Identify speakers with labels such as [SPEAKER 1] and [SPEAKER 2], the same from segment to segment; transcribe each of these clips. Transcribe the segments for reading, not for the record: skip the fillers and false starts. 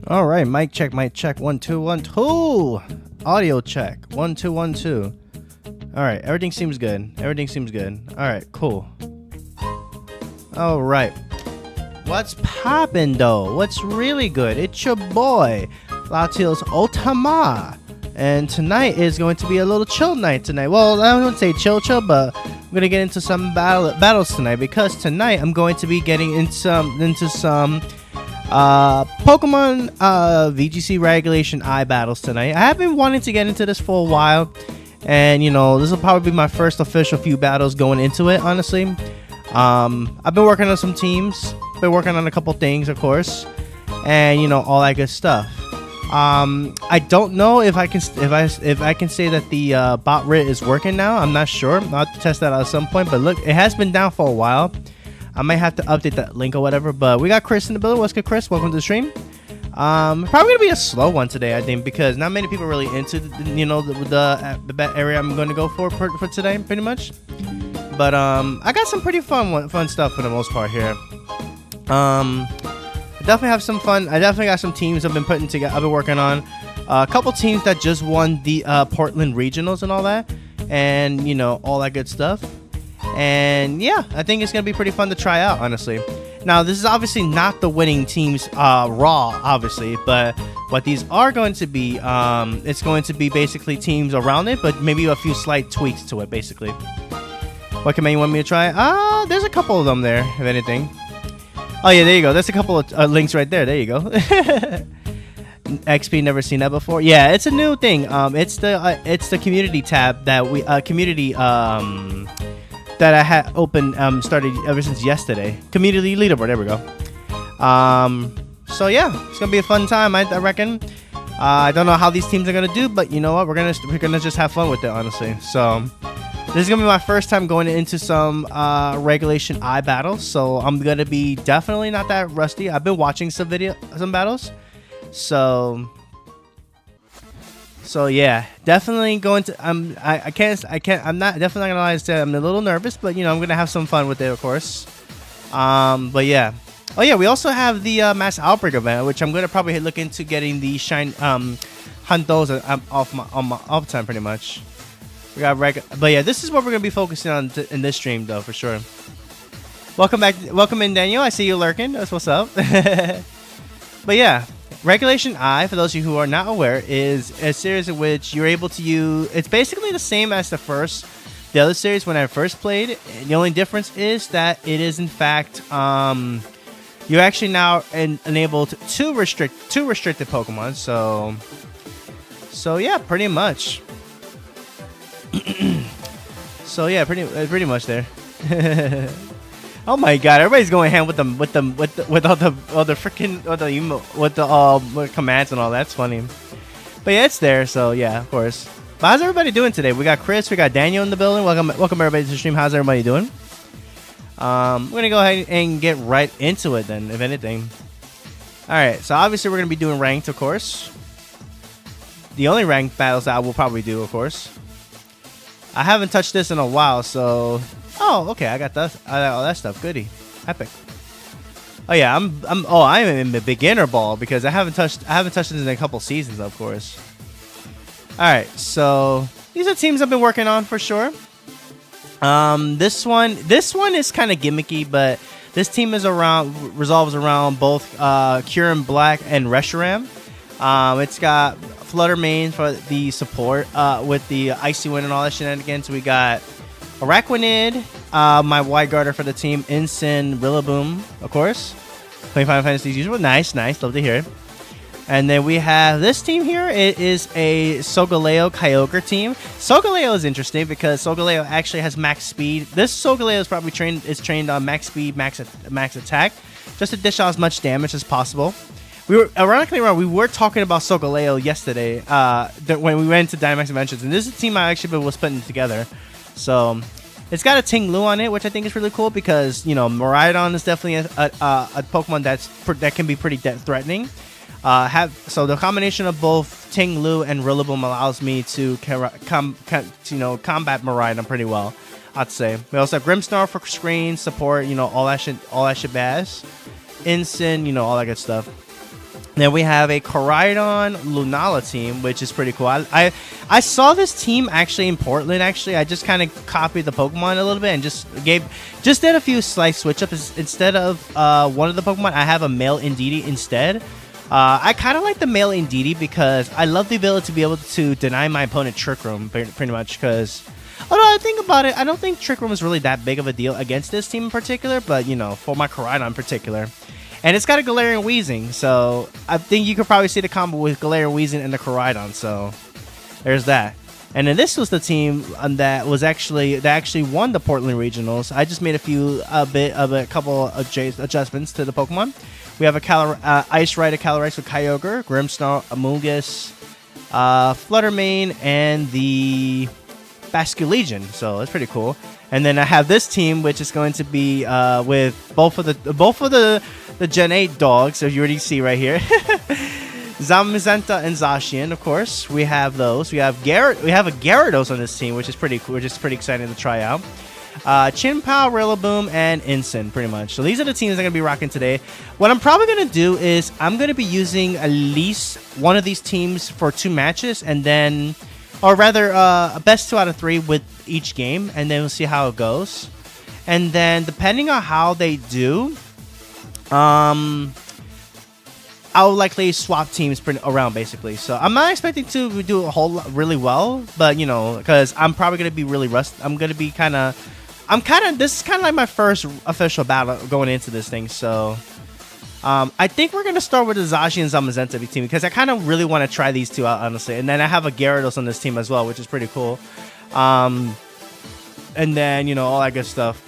[SPEAKER 1] All right, mic check, mic check. 1 2 1 2. Audio check. 1 2 1 2. All right, everything seems good. Everything seems good. All right, cool. All right. What's poppin' though? What's really good? It's your boy, Latios Otama. And tonight is going to be a little chill night tonight. Well, I wouldn't say chill, but I'm going to get into some battles tonight, because tonight I'm going to be getting into some Pokemon VGC Regulation I battles tonight. I have been wanting to get into this for a while, and you know, this will probably be my first official few battles going into it, honestly. I've been working on some teams, been working on a couple things, of course, and you know, all that good stuff. I don't know if I can say that the bot writ is working now. I'm not sure. I'll have to test that out at some point, but look, it has been down for a while. I might have to update that link or whatever, but we got Chris in the building. What's good, Chris? Welcome to the stream. Probably gonna be a slow one today, I think, because not many people are really into the area I'm going to go for today, pretty much. But I got some pretty fun stuff for the most part here. I definitely have some fun. I definitely got some teams I've been putting together. I've been working on a couple teams that just won the Portland regionals and all that, and you know, all that good stuff. And yeah, I think it's gonna be pretty fun to try out, honestly. Now, this is obviously not the winning teams raw, obviously, but what these are going to be, it's going to be basically teams around it, but maybe a few slight tweaks to it, basically. What command you want me to try? There's a couple of them there, if anything. Oh yeah, there you go. There's a couple of links right there. There you go. XP, never seen that before. Yeah, it's a new thing. It's the community tab that we that I had open started ever since yesterday. Community leaderboard. There we go. So yeah, it's gonna be a fun time. I reckon. I don't know how these teams are gonna do, but you know what? We're gonna just have fun with it, honestly. So this is gonna be my first time going into some Regulation I battles, so I'm gonna be definitely not that rusty. I've been watching some battles, so yeah, definitely going to. I'm not definitely not gonna lie and say I'm a little nervous, but you know, I'm gonna have some fun with it, of course. But yeah. Oh yeah, we also have the Mass Outbreak event, which I'm gonna probably look into getting the hunt those off time pretty much. We got but yeah, this is what we're gonna be focusing on in this stream, though, for sure. Welcome back, welcome in, Daniel. I see you lurking. That's what's up. But yeah, Regulation I, for those of you who are not aware, is a series in which you're able to use. It's basically the same as the other series when I first played. The only difference is that it is in fact you're actually now enabled two restricted Pokemon. So yeah, pretty much. So yeah, pretty much there. Oh my god, everybody's going ham with all the commands and all. That's funny. But yeah, it's there. So yeah, of course. But how's everybody doing today? We got Chris, we got Daniel in the building. Welcome everybody to the stream. How's everybody doing? We're gonna go ahead and get right into it then, if anything. All right, so obviously we're gonna be doing ranked, of course. The only ranked battles that I will probably do, of course. I haven't touched this in a while, so. Oh, okay, I got all that stuff. Goody, epic. Oh yeah, I'm in the beginner ball because I haven't touched this in a couple seasons, of course. All right, so these are teams I've been working on for sure. This one is kind of gimmicky, but this team revolves around both Kyurem Black and Reshiram. It's got Flutter Mane for the support with the Icy Wind and all that shenanigans. We got Araquanid, my Wide Guarder for the team, Ensign, Rillaboom, of course. Playing Final Fantasy's usual. Nice, love to hear it. And then we have this team here. It is a Solgaleo Kyogre team. Solgaleo is interesting because Solgaleo actually has max speed. This Solgaleo is probably trained on max speed, max attack, just to dish out as much damage as possible. We were talking about Solgaleo yesterday when we went to Dynamax Adventures, and this is a team I actually was putting together. So it's got a Ting Lu on it, which I think is really cool because, you know, Miraidon is definitely a Pokemon that can be pretty threatening. So the combination of both Ting Lu and Rillaboom allows me to combat Miraidon pretty well, I'd say. We also have Grimmsnarl for screen support, you know, all that shit bass. Ensign, you know, all that good stuff. Then we have a Koraidon Lunala team, which is pretty cool. I saw this team actually in Portland. Actually, I just kind of copied the Pokemon a little bit and just did a few slight switch ups. Instead of one of the Pokemon, I have a male Indeedee instead. I kind of like the male Indeedee because I love the ability to be able to deny my opponent Trick Room pretty much. Because although I think about it, I don't think Trick Room is really that big of a deal against this team in particular. But you know, for my Koraidon in particular. And it's got a Galarian Weezing, so I think you could probably see the combo with Galarian Weezing and the Koraidon. So there's that. And then this was the team that actually won the Portland Regionals. I just made a couple of adjustments to the Pokemon. We have a Ice Rider Calyrex with Kyogre, Grimmsnarl, Amoonguss, Fluttermane, and the Basculegion. So that's pretty cool. And then I have this team, which is going to be with both of the Gen 8 dogs, as you already see right here. Zamazenta and Zacian, of course. We have those. We have a Gyarados on this team, which is pretty cool, which is pretty exciting to try out. Chinpao, Rillaboom, and Incin, pretty much. So these are the teams I'm going to be rocking today. What I'm probably going to do is I'm going to be using at least one of these teams for 2 matches, and then, or rather, a best 2 out of 3 with each game, and then we'll see how it goes. And then, depending on how they do, I'll likely swap teams around, basically. So I'm not expecting to do a whole lot really well, but you know, because I'm probably gonna be really rusty. This is kind of like my first official battle going into this thing. So I think we're gonna start with the Zacian and Zamazenta team because I kind of really want to try these 2 out, honestly. And then I have a Gyarados on this team as well, which is pretty cool. And then, you know, all that good stuff.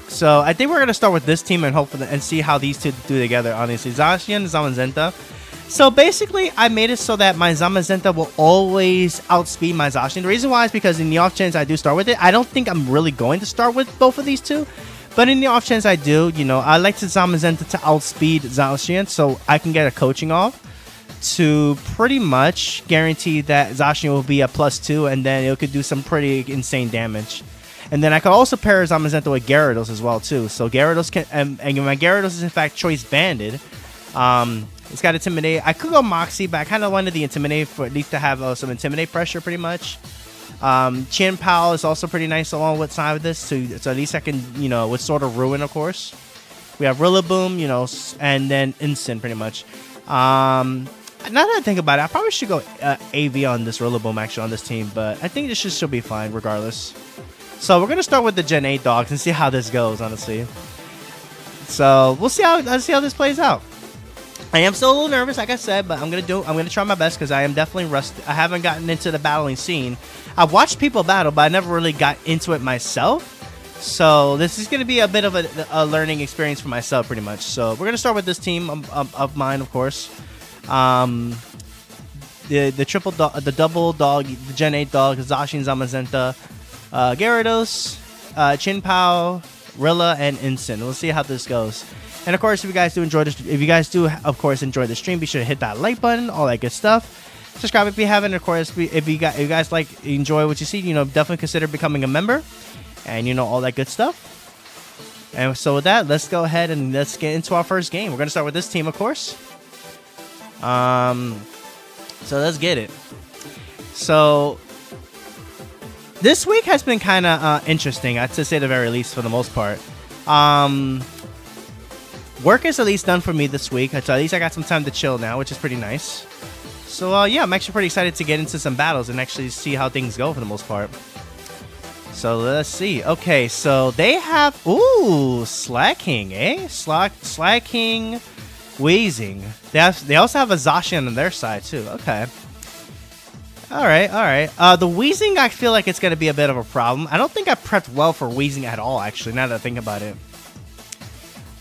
[SPEAKER 1] So I think we're gonna start with this team and hope and see how these 2 do together. Honestly, Zacian and Zamazenta. So basically, I made it so that my Zamazenta will always outspeed my Zacian. The reason why is because in the off chance I do start with it, I don't think I'm really going to start with both of these 2. But in the off chance I do, you know, I like to Zamazenta to outspeed Zacian so I can get a coaching off to pretty much guarantee that Zacian will be a +2 and then it could do some pretty insane damage. And then I could also pair Zamazenta with Gyarados as well too. So Gyarados can, and my Gyarados is in fact choice banded. It's got Intimidate. I could go Moxie, but I kind of wanted the Intimidate for at least to have some Intimidate pressure pretty much. Chin-Pao is also pretty nice along with side of this, so at least I can, you know, with Sword of Ruin, of course. We have Rillaboom, you know, and then Incin pretty much. Now that I think about it, I probably should go AV on this Rillaboom actually on this team, but I think this should still be fine regardless. So we're gonna start with the Gen 8 dogs and see how this goes, honestly. So we'll see how this plays out. I am still a little nervous, like I said, but I'm gonna try my best because I am definitely rusty. I haven't gotten into the battling scene. I've watched people battle, but I never really got into it myself. So this is gonna be a bit of a learning experience for myself, pretty much. So we're gonna start with this team of mine, of course. The double dog, the Gen 8 dog, Zacian, Zamazenta, Gyarados, Chin-Pao, Rilla, and Incin. We'll see how this goes. And of course, if you guys do enjoy this, enjoy the stream, be sure to hit that like button, all that good stuff. Subscribe if you haven't. Of course, if you guys enjoy what you see, you know, definitely consider becoming a member, and you know, all that good stuff. And so with that, let's go ahead and let's get into our first game. We're gonna start with this team, of course. So let's get it. So this week has been kind of interesting, to say the very least, for the most part. Work is at least done for me this week, so at least I got some time to chill now, which is pretty nice. So yeah, I'm actually pretty excited to get into some battles and actually see how things go for the most part. So let's see. Okay, so they have Slacking, eh? Slacking, Weezing. They also have a Zacian on their side too. Okay. All right. The Weezing, I feel like it's going to be a bit of a problem. I don't think I prepped well for Weezing at all, actually, now that I think about it.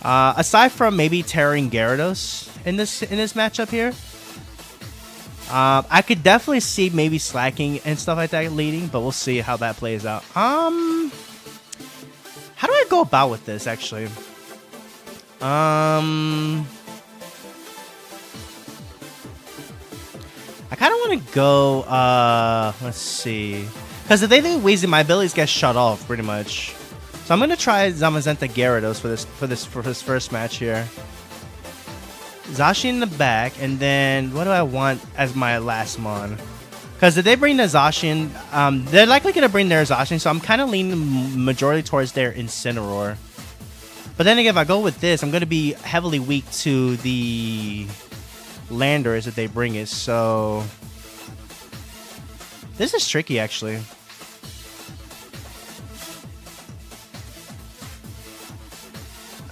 [SPEAKER 1] Aside from maybe tearing Gyarados in this matchup here, I could definitely see maybe Slacking and stuff like that leading, but we'll see how that plays out. How do I go about with this, actually? I kind of want to go, let's see. Because if they think Weezing, my abilities get shut off, pretty much. So I'm going to try Zamazenta Gyarados for this first match here. Zashi in the back, and then what do I want as my last mon? Because if they bring the Zacian, they're likely going to bring their Zacian, so I'm kind of leaning majority towards their Incineroar. But then again, if I go with this, I'm going to be heavily weak to the Landers if they bring it, so this is tricky, actually.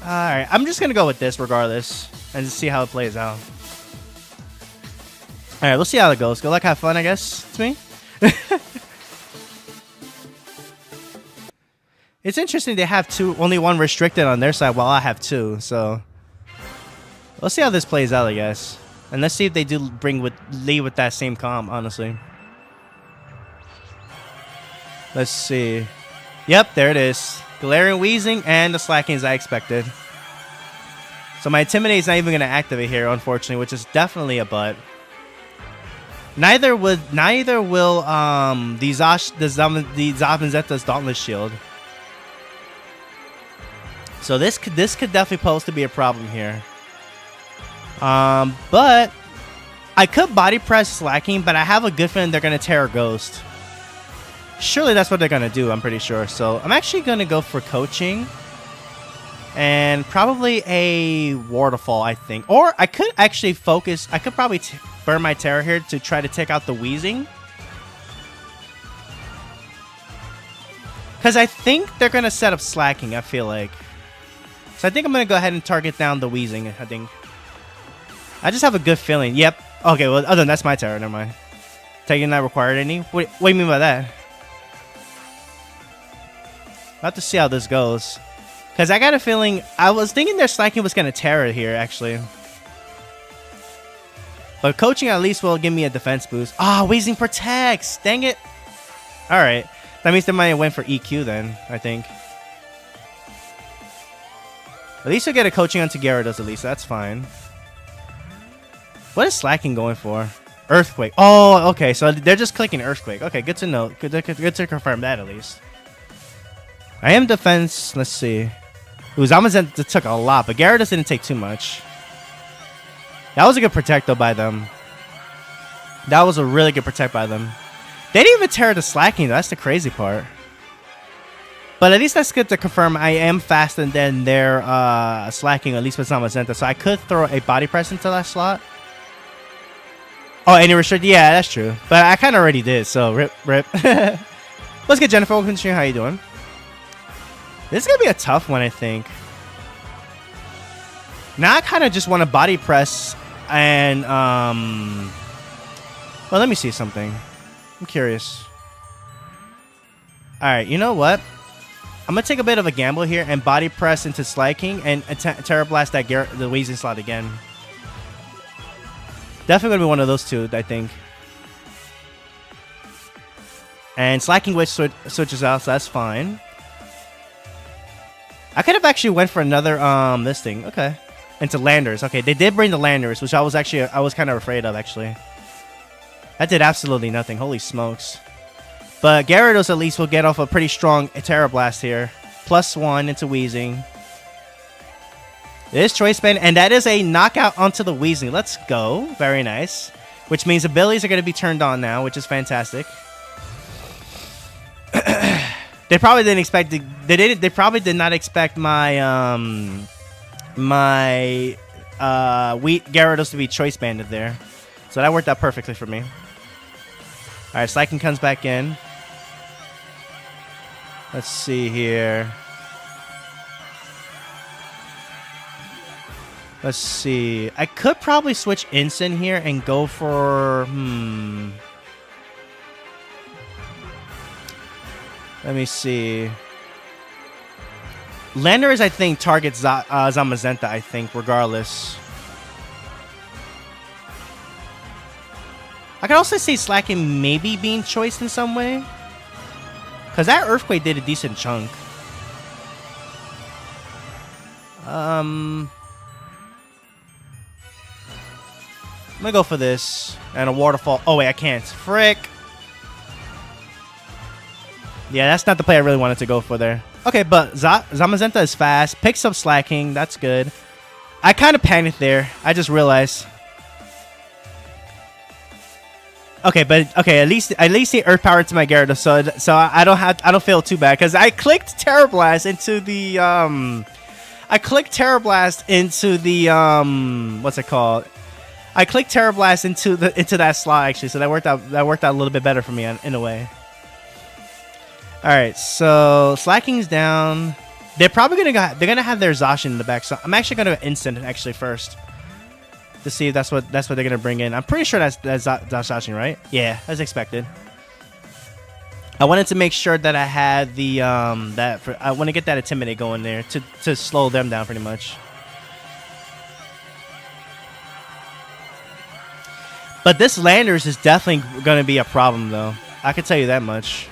[SPEAKER 1] Alright, I'm just going to go with this regardless and see how it plays out. Alright, we'll see how it goes. Good luck, have fun, I guess. It's me. It's interesting they have only one restricted on their side while I have two, so let's see how this plays out, I guess. And let's see if they do lead with that same comp, honestly. Let's see. Yep, there it is. Galarian Weezing and the Slaking as I expected. So my Intimidate is not even going to activate here, unfortunately, which is definitely a butt. Neither will the Zamazenta's Dauntless Shield. So this could definitely pose to be a problem here. But I could body press Slaking, but I have a good feeling they're going to Terra Ghost. Surely that's what they're going to do, I'm pretty sure. So I'm actually going to go for Coaching. And probably a Waterfall, I think. Or I could actually focus. I could probably burn my Terra here to try to take out the Weezing. Because I think they're going to set up Slaking, I feel like. So I think I'm going to go ahead and target down the Weezing, I think. I just have a good feeling. Yep. Okay, well, other than that's my Terra. Never mind. Taking not required any? What do you mean by that? I'll have to see how this goes. Because I got a feeling... I was thinking their Slaking was going to Terra here, actually. But Coaching at least will give me a defense boost. Ah, Weezing protects! Dang it! Alright. That means they might have went for EQ then, I think. At least you'll get a Coaching onto Gyarados at least. That's fine. What is Slaking going for? Earthquake. Oh, okay. So they're just clicking Earthquake. Okay, good to know. Good to confirm that at least. I am defense. Let's see. Ooh, Zamazenta took a lot, but Gyarados didn't take too much. That was a good protect, though, by them. That was a really good protect by them. They didn't even Terra the Slaking, though. That's the crazy part. But at least that's good to confirm I am faster than their Slaking, at least with Zamazenta. So I could throw a Body Press into that slot. Oh, any restricted? Yeah, that's true. But I kind of already did, so rip. Let's get Jennifer. Welcome to stream. How you doing? This is going to be a tough one, I think. Now I kind of just want to body press and, well, let me see something. I'm curious. Alright, you know what? I'm going to take a bit of a gamble here and body press into Slaking and Terra Blast the Weezing slot again. Definitely going to be one of those two, I think. And Slaking Witch switches out, so that's fine. I could have actually went for another this thing. Okay. Into Landers. Okay, they did bring the Landers, which I was kind of afraid of, actually. That did absolutely nothing. Holy smokes. But Gyarados at least will get off a pretty strong Terra Blast here. +1 into Weezing. It is Choice Band, and that is a knockout onto the Weezing. Let's go. Very nice. Which means abilities are going to be turned on now, which is fantastic. They probably didn't expect they probably did not expect my Gyarados to be Choice Banded there. So that worked out perfectly for me. Alright, Slaking comes back in. Let's see here. Let's see. I could probably switch Instant here and go for let me see. Landers, I think, targets Zamazenta, I think, regardless. I could also see Slaking maybe being choiced in some way. Because that Earthquake did a decent chunk. I'm going to go for this. And a Waterfall. Oh, wait, I can't. Frick. Yeah, that's not the play I really wanted to go for there. Okay, but Zamazenta is fast. Picks up Slaking. That's good. I kind of panicked there. I just realized. Okay, but okay, at least the earth power to my Gyarados, so I don't feel too bad because I clicked Terra Blast into the what's it called? I clicked Terra Blast into that slot actually, so that worked out a little bit better for me in a way. All right, so Slacking's down. They're probably gonna have their Zacian in the back, so I'm actually gonna instant it actually first to see if that's what they're gonna bring in. I'm pretty sure that's Zacian, right? Yeah, as expected. I wanted to make sure that I had the I want to get that Intimidate going there to slow them down pretty much. But this Landers is definitely going to be a problem though. I can tell you that much.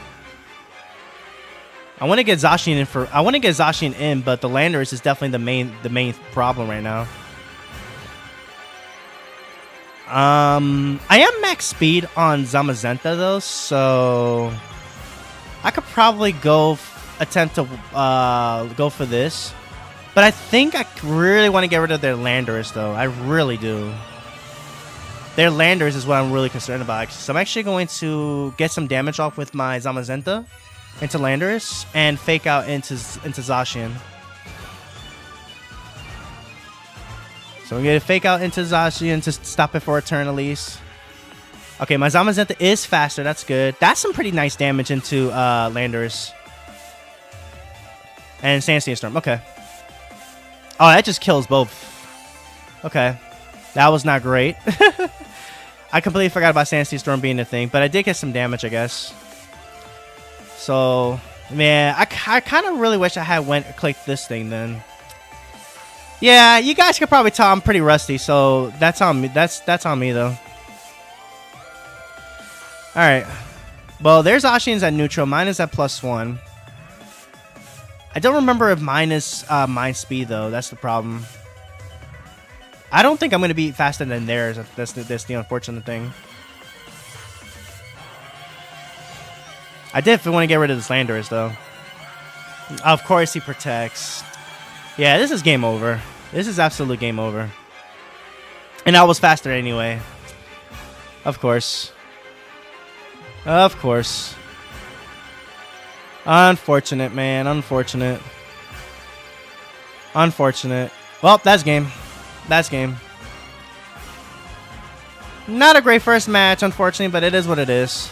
[SPEAKER 1] I want to get Zacian in, but the Landers is definitely the main problem right now. I am max speed on Zamazenta though, so I could probably attempt to go for this. But I think I really want to get rid of their Landers though. I really do. Their Landers is what I'm really concerned about. So I'm actually going to get some damage off with my Zamazenta into Landers and fake out into Zacian. So I'm going to fake out into Zacian to stop it for a turn at least. Okay, my Zamazenta is faster. That's good. That's some pretty nice damage into Landers. And Sand Storm. Okay. Oh, that just kills both. Okay. That was not great. I completely forgot about Sand Storm being a thing, but I did get some damage, I guess. So, man, I kind of really wish I had clicked this thing then. Yeah, you guys can probably tell I'm pretty rusty, so that's on me. That's on me though. All right. Well, there's Ashian's at neutral. Mine is at +1. I don't remember if mine is mind speed though. That's the problem. I don't think I'm gonna be faster than theirs. That's the unfortunate thing. I did want to get rid of the Landers though. Of course he protects. Yeah, this is game over. This is absolute game over. And I was faster anyway. Of course. Of course. Unfortunate, man. Unfortunate. Unfortunate. Well, that's game. That's game. Not a great first match, unfortunately, but it is what it is.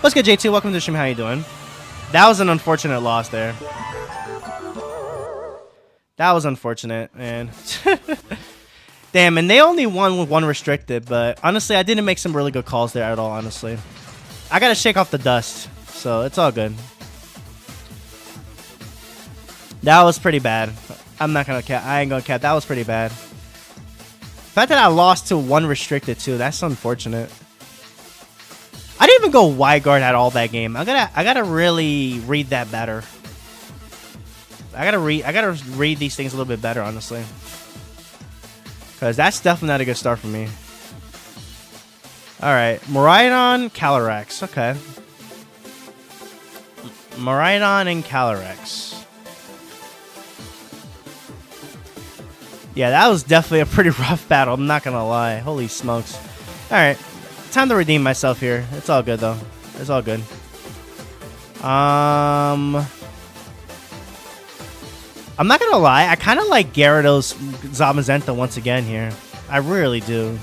[SPEAKER 1] What's good, J2? Welcome to the stream. How you doing? That was an unfortunate loss there. That was unfortunate, man. Damn, and they only won with 1 restricted, but honestly, I didn't make some really good calls there at all, honestly. I gotta shake off the dust, so it's all good. That was pretty bad. I'm not gonna cap. I ain't gonna cap. That was pretty bad. The fact that I lost to 1 restricted too, that's unfortunate. I didn't even go wide guard at all that game. I gotta really read that better. I gotta read these things a little bit better, honestly. Cause that's definitely not a good start for me. Alright. Miraidon, Calyrex. Okay. Miraidon and Calyrex. Yeah, that was definitely a pretty rough battle. I'm not gonna lie. Holy smokes. Alright. Time to redeem myself here. It's all good though. It's all good. I'm not gonna lie, I kind of like Gyarados Zamazenta once again here. I really do.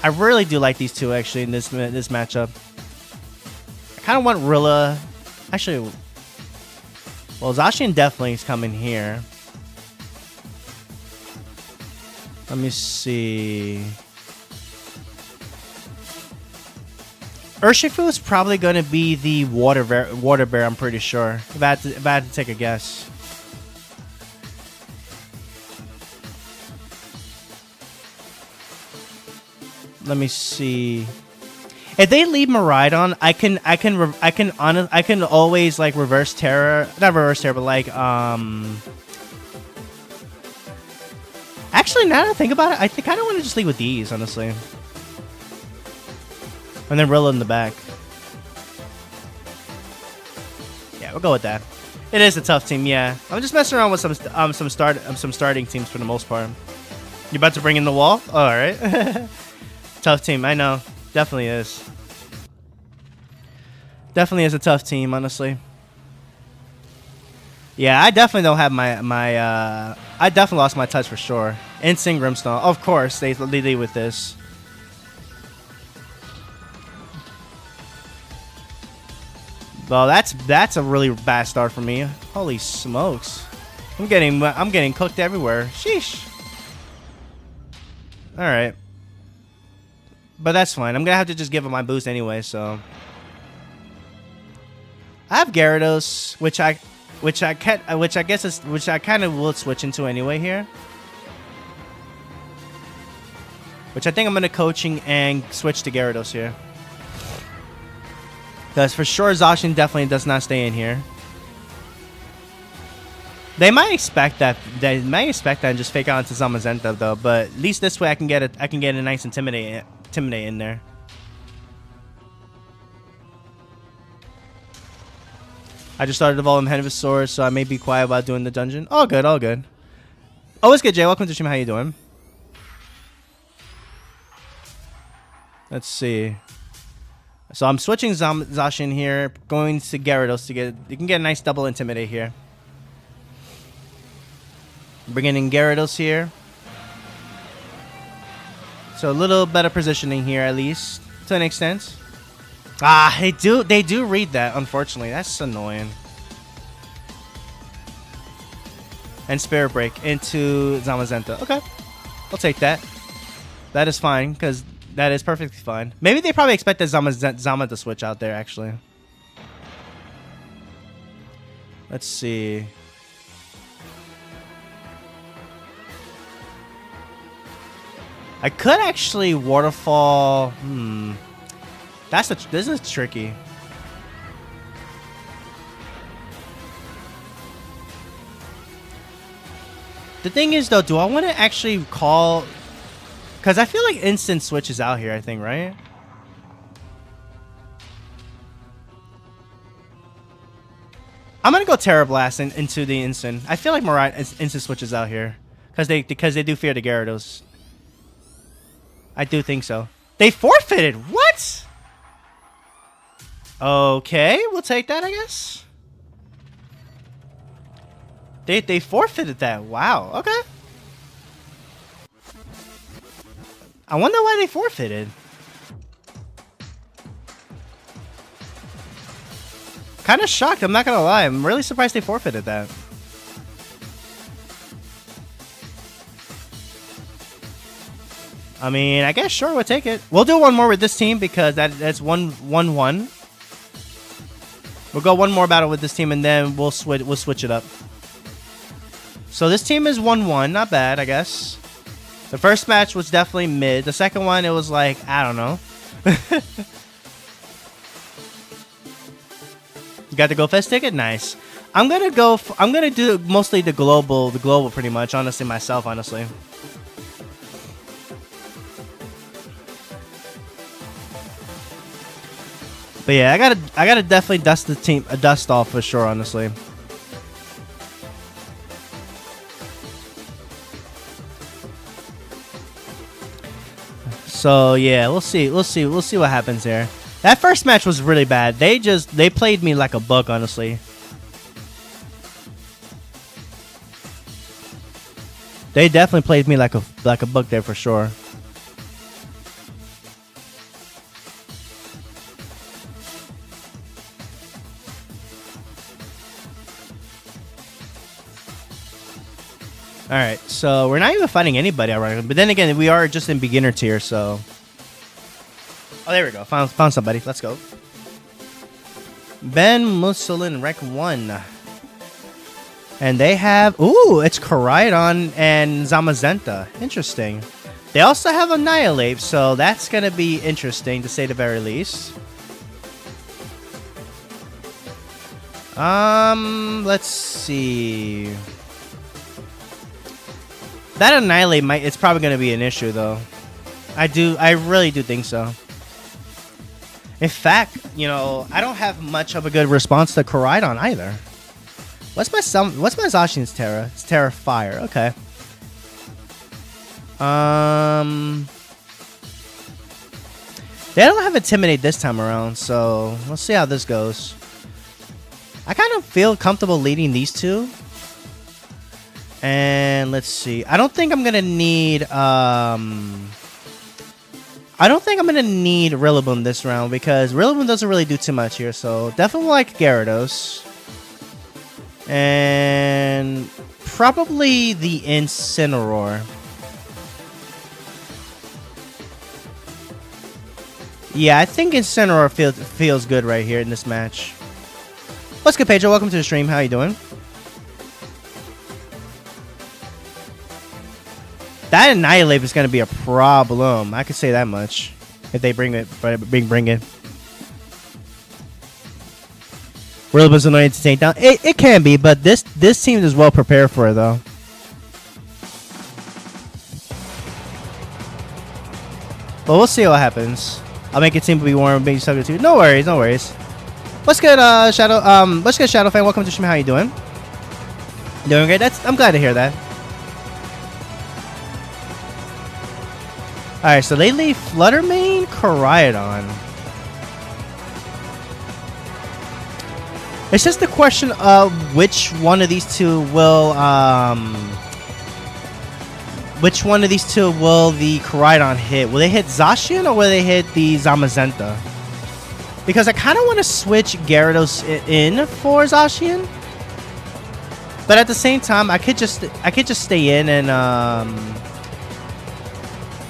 [SPEAKER 1] I really do like these two actually in this matchup. I kind of want Rilla. Actually, well, Zacian definitely is coming here. Let me see. Urshifu is probably going to be the water bear, I'm pretty sure. If I had to take a guess. Let me see. If they leave Miraidon, I can always like reverse terror, not reverse terror, but like Actually, now that I think about it, I kind of want to just leave with these, honestly. And then Rilla in the back. Yeah, we'll go with that. It is a tough team, yeah. I'm just messing around with some starting teams for the most part. You about to bring in the wall? Oh, all right. Tough team, I know. Definitely is. Definitely is a tough team, honestly. Yeah, I definitely don't have I definitely lost my touch for sure. Instant Grimstone, of course they lead with this. Well, that's a really bad start for me. Holy smokes, I'm getting cooked everywhere. Sheesh. All right, but that's fine. I'm gonna have to just give him my boost anyway. So I have Gyarados, which I kind of will switch into anyway here. Which I think I'm gonna coaching and switch to Gyarados here. Because for sure Zacian definitely does not stay in here. They might expect that. They might expect that and just fake out into Zamazenta though. But at least this way I can get a nice intimidate in there. I just started evolving Venusaur, so I may be quiet while doing the dungeon. All good, all good. Oh, it's good, Jay. Welcome to the stream. How you doing? Let's see. So I'm switching Zacian here, going to Gyarados to get. You can get a nice double intimidate here. Bringing in Gyarados here. So a little better positioning here, at least to an extent. Ah, they do read that, unfortunately. That's annoying. And Spirit Break into Zamazenta. Okay. I'll take that. That is fine, because that is perfectly fine. Maybe they probably expected Zama to switch out there, actually. Let's see. I could actually Waterfall. This is tricky. The thing is, though, do I want to actually call? Because I feel like instant switch is out here, I think, right? I'm gonna go Terra Blast into the instant. I feel like Mariah instant switch is out here because they do fear the Gyarados. I do think so. They forfeited. What? Okay, we'll take that, I guess. They forfeited that. Wow. Okay. I wonder why they forfeited. Kind of shocked, I'm not gonna lie. I'm really surprised they forfeited that. I mean, I guess sure, we'll take it. We'll do one more with this team because that's 1-1. We'll go one more battle with this team and then we'll switch it up. So this team is 1-1, not bad, I guess. The first match was definitely mid. The second one, it was like, I don't know. You got the Go Fest ticket? Nice. I'm gonna do mostly the global pretty much, honestly, myself, honestly. But yeah, I gotta definitely dust the team dust off for sure, honestly. So yeah, we'll see what happens here. That first match was really bad. They played me like a book, honestly. They definitely played me like a book there for sure. Alright, so we're not even fighting anybody, ironically. But then again, we are just in beginner tier, so... Oh, there we go. Found somebody. Let's go. Ben Mussolin, Rec 1. And they have... Ooh, it's Koraidon and Zamazenta. Interesting. They also have Annihilate, so that's going to be interesting, to say the very least. Let's see... That Annihilate it's probably going to be an issue, though. I really do think so. In fact, you know, I don't have much of a good response to Koraidon either. What's my Zacian's Terra? It's Terra Fire. Okay. They don't have Intimidate this time around, so let's see how this goes. I kind of feel comfortable leading these two. And let's see. I don't think I'm gonna need Rillaboom this round because Rillaboom doesn't really do too much here, so definitely like Gyarados. And probably the Incineroar. Yeah, I think Incineroar feels good right here in this match. What's good, Pedro? Welcome to the stream. How you doing? That Annihilate is going to be a problem. I could say that much. If they bring it. Bring it. Rillaboom's annoying to take down. It can be, but this team is well prepared for it, though. But we'll see what happens. I'll make it seem to be warm, being subject to. No worries, no worries. What's good, Shadow? What's good, Shadow fan? Welcome to the stream. How you doing? Doing great. I'm glad to hear that. All right, so they leave Fluttermane, Koraidon. It's just a question of which one of these two will the Koraidon hit? Will they hit Zacian or will they hit the Zamazenta? Because I kind of want to switch Gyarados in for Zacian, but at the same time, I could just stay in and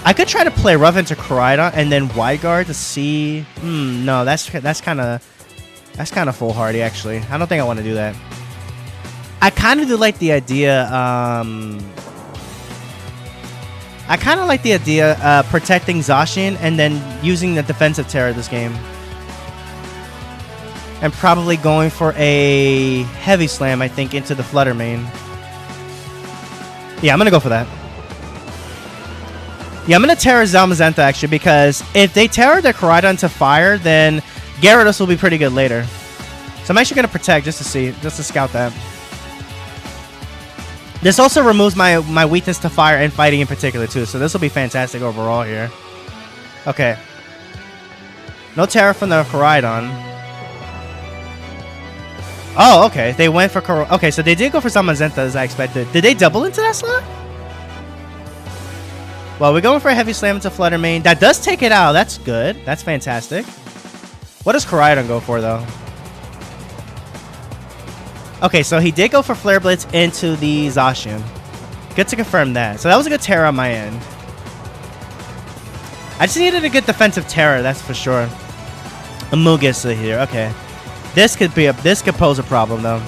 [SPEAKER 1] I could try to play rough into Koraidon and then Wide Guard to see. No, that's kind of foolhardy actually. I don't think I want to do that. I kind of do like the idea. I kind of like the idea protecting Zacian and then using the defensive Terra this game. And probably going for a Heavy Slam, I think, into the Fluttermane. Yeah, I'm going to go for that. Yeah, I'm going to Terra Zamazenta, actually, because if they Terra their Koraidon to fire, then Gyarados will be pretty good later. So I'm actually going to Protect just to scout that. This also removes my weakness to fire and fighting in particular, too. So this will be fantastic overall here. Okay. No Terra from the Koraidon. Oh, okay. They went for okay, so they did go for Zamazenta as I expected. Did they double into that slot? Well, we're going for a Heavy Slam into Fluttermane. That does take it out. That's good. That's fantastic. What does Koraidon go for, though? Okay, so he did go for Flare Blitz into the Zacian. Good to confirm that. So that was a good Terra on my end. I just needed a good defensive Terra, that's for sure. Amogus here. Okay. This could pose a problem though.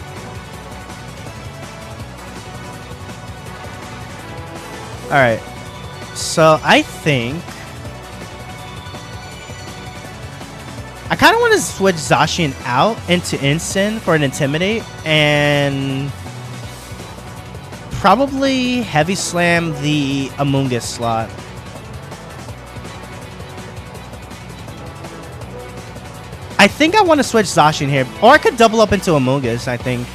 [SPEAKER 1] All right. So I think I kind of want to switch Zacian out into Incin for an Intimidate and probably Heavy Slam the Amogus slot. I think I want to switch Zacian here. Or I could double up into Amogus, I think.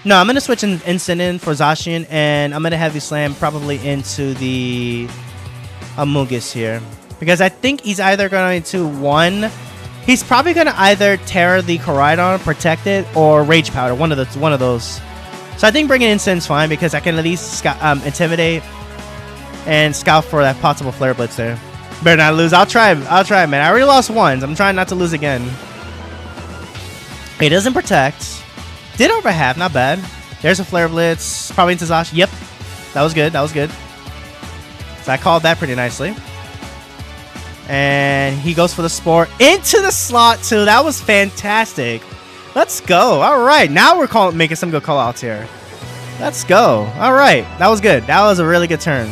[SPEAKER 1] No, I'm going to switch Incin in for Zacian, and I'm going to Heavy Slam probably into the Amogus here. Because I think he's either going to, he's probably going to either Terra the Koraidon, Protect it, or Rage Powder. One of those. So I think bringing Incin's fine, because I can at least Intimidate and scout for that possible Flare Blitz there. Better not lose. I'll try, man. I already lost once. I'm trying not to lose again. He doesn't Protect. Did over half. Not bad. There's a Flare Blitz. Probably into Zacian. Yep. That was good. So I called that pretty nicely. And he goes for the Spore into the slot, too. That was fantastic. Let's go. All right. Now we're making some good call-outs here. Let's go. All right. That was good. That was a really good turn.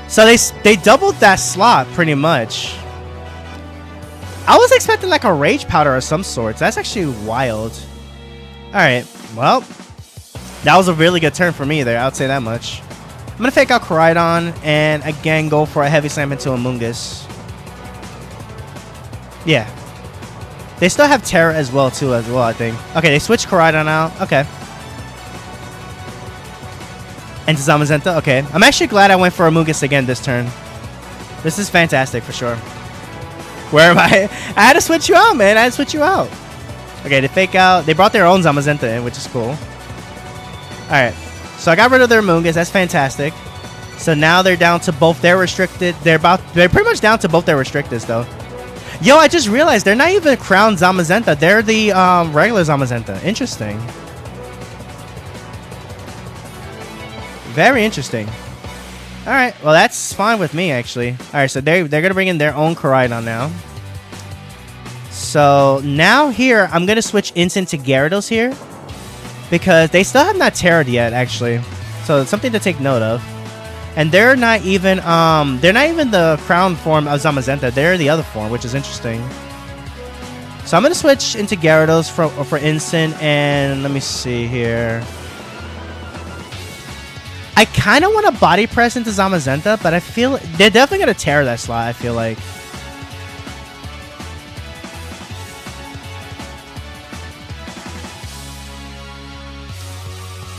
[SPEAKER 1] So they doubled that slot pretty much. I was expecting like a Rage Powder of some sorts. That's actually wild. Alright, well, that was a really good turn for me there. I would say that much. I'm going to fake out Koraidon and again go for a Heavy Slam into Amogus. Yeah. They still have Terra as well, I think. Okay, they switched Koraidon out. Okay. And Zamazenta. Okay. I'm actually glad I went for Amoonguss again this turn. This is fantastic for sure. Where am I? I had to switch you out, man. I had to switch you out. Okay, they fake out. They brought their own Zamazenta in, which is cool. Alright. So I got rid of their Amoonguss. That's fantastic. So now they're down to both their restricted. They're pretty much down to both their restricteds, though. Yo, I just realized they're not even crowned Zamazenta. They're the regular Zamazenta. Interesting. Very interesting. Alright, well that's fine with me actually. Alright, so they're gonna bring in their own Koraidon now. So now here I'm gonna switch Instant to Gyarados here. Because they still have not Terra'd yet actually. So it's something to take note of. And they're not even the crown form of Zamazenta. They're the other form, which is interesting. So I'm gonna switch into Gyarados for Instant, and let me see here. I kind of want to body press into Zamazenta, but I feel they're definitely gonna tear that slot. I feel like.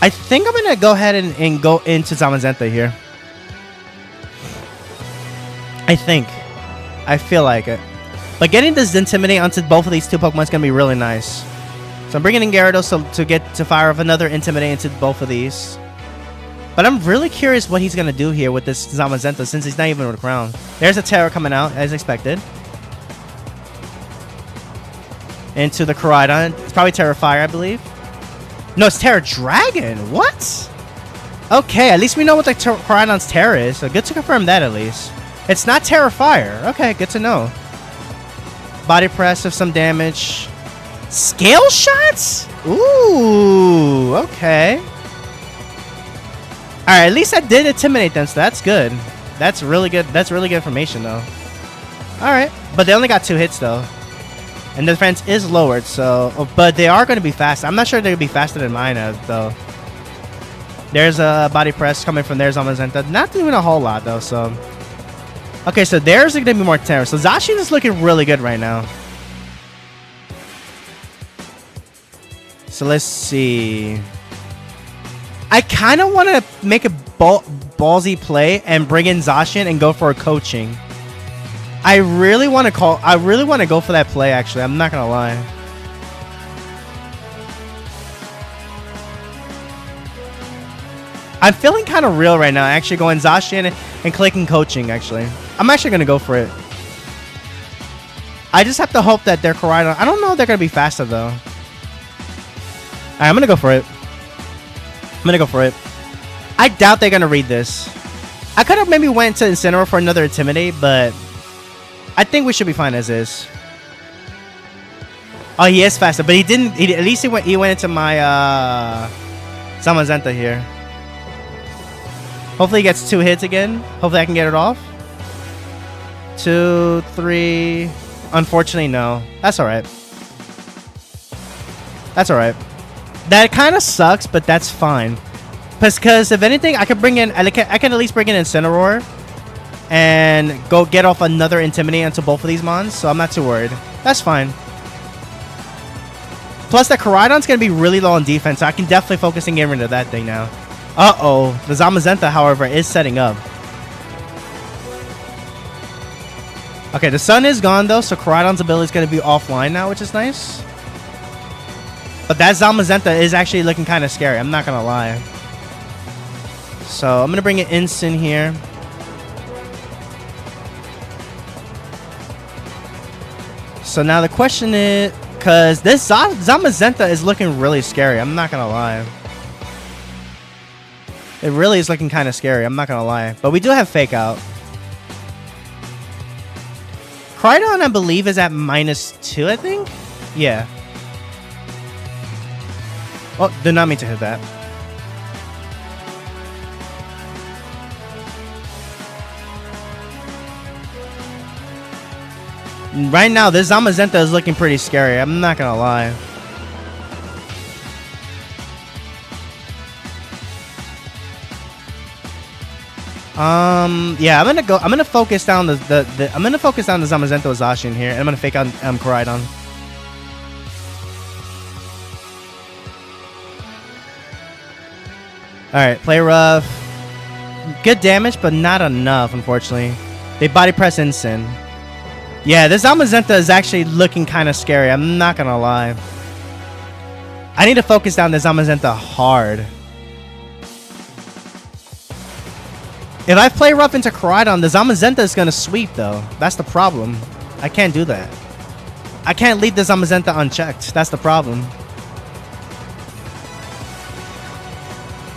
[SPEAKER 1] I think I'm gonna go ahead and go into Zamazenta here. I feel like it. But getting this Intimidate onto both of these two Pokemon is going to be really nice. So I'm bringing in Gyarados to get to fire off another Intimidate into both of these. But I'm really curious what he's going to do here with this Zamazenta since he's not even with a crown. There's a Terra coming out as expected. Into the Koraidon. It's probably Terra Fire, I believe. No, it's Terra Dragon. What? Okay, at least we know what the Koraidon's Terra is. So good to confirm that at least. It's not Terra Fire. Okay, good to know. Body press of some damage. Scale shots? Ooh, okay. Alright, at least I did intimidate them, so that's good. That's really good. That's really good information, though. Alright, but they only got 2 hits, though. And the defense is lowered, so... But they are going to be fast. I'm not sure they're going to be faster than mine, though. There's a body press coming from theirs on Mazenta. Not doing a whole lot, though, so... Okay, so there's going to be more Terra. So Zacian is looking really good right now. So let's see. I kind of want to make a ballsy play and bring in Zacian and go for a coaching. I really want to go for that play, actually. I'm not going to lie. I'm feeling kind of real right now, actually going Zacian and clicking coaching, actually. I'm actually going to go for it. I just have to hope that their Koraidon... I don't know if they're going to be faster, though. Alright, I'm going to go for it. I doubt they're going to read this. I could have maybe went to Incineroar for another Intimidate, but... I think we should be fine as is. Oh, he is faster, but he didn't... at least he went into my... Zamazenta here. Hopefully he gets 2 hits again. Hopefully I can get it off. 2, 3. Unfortunately, no. That's alright. That kind of sucks, but that's fine. Because if anything, I can bring in... I can at least bring in Incineroar. And go get off another Intimidate onto both of these mons. So I'm not too worried. That's fine. Plus, that Koraidon's going to be really low on defense. So I can definitely focus on getting rid of that thing now. Uh-oh. The Zamazenta, however, is setting up. Okay, the sun is gone, though, so Koraidon's ability is going to be offline now, which is nice. But that Zamazenta is actually looking kind of scary. I'm not going to lie. So, I'm going to bring it Instant here. So, now the question is... Because this Zamazenta is looking really scary. I'm not going to lie. It really is looking kind of scary. I'm not going to lie. But we do have Fake Out. Koraidon, I believe, is at -2, I think? Yeah. Oh, did not mean to hit that. Right now, this Zamazenta is looking pretty scary. I'm not gonna lie. Yeah, I'm gonna focus down the Zamazenta with Zacian here, and I'm gonna fake out Koraidon. Alright, play rough. Good damage, but not enough, unfortunately. They body press Ensign. Yeah, this Zamazenta is actually looking kind of scary. I'm not going to lie. I need to focus down this Zamazenta hard. If I play rough into Koraidon, the Zamazenta is going to sweep, though. That's the problem. I can't do that. I can't leave the Zamazenta unchecked. That's the problem.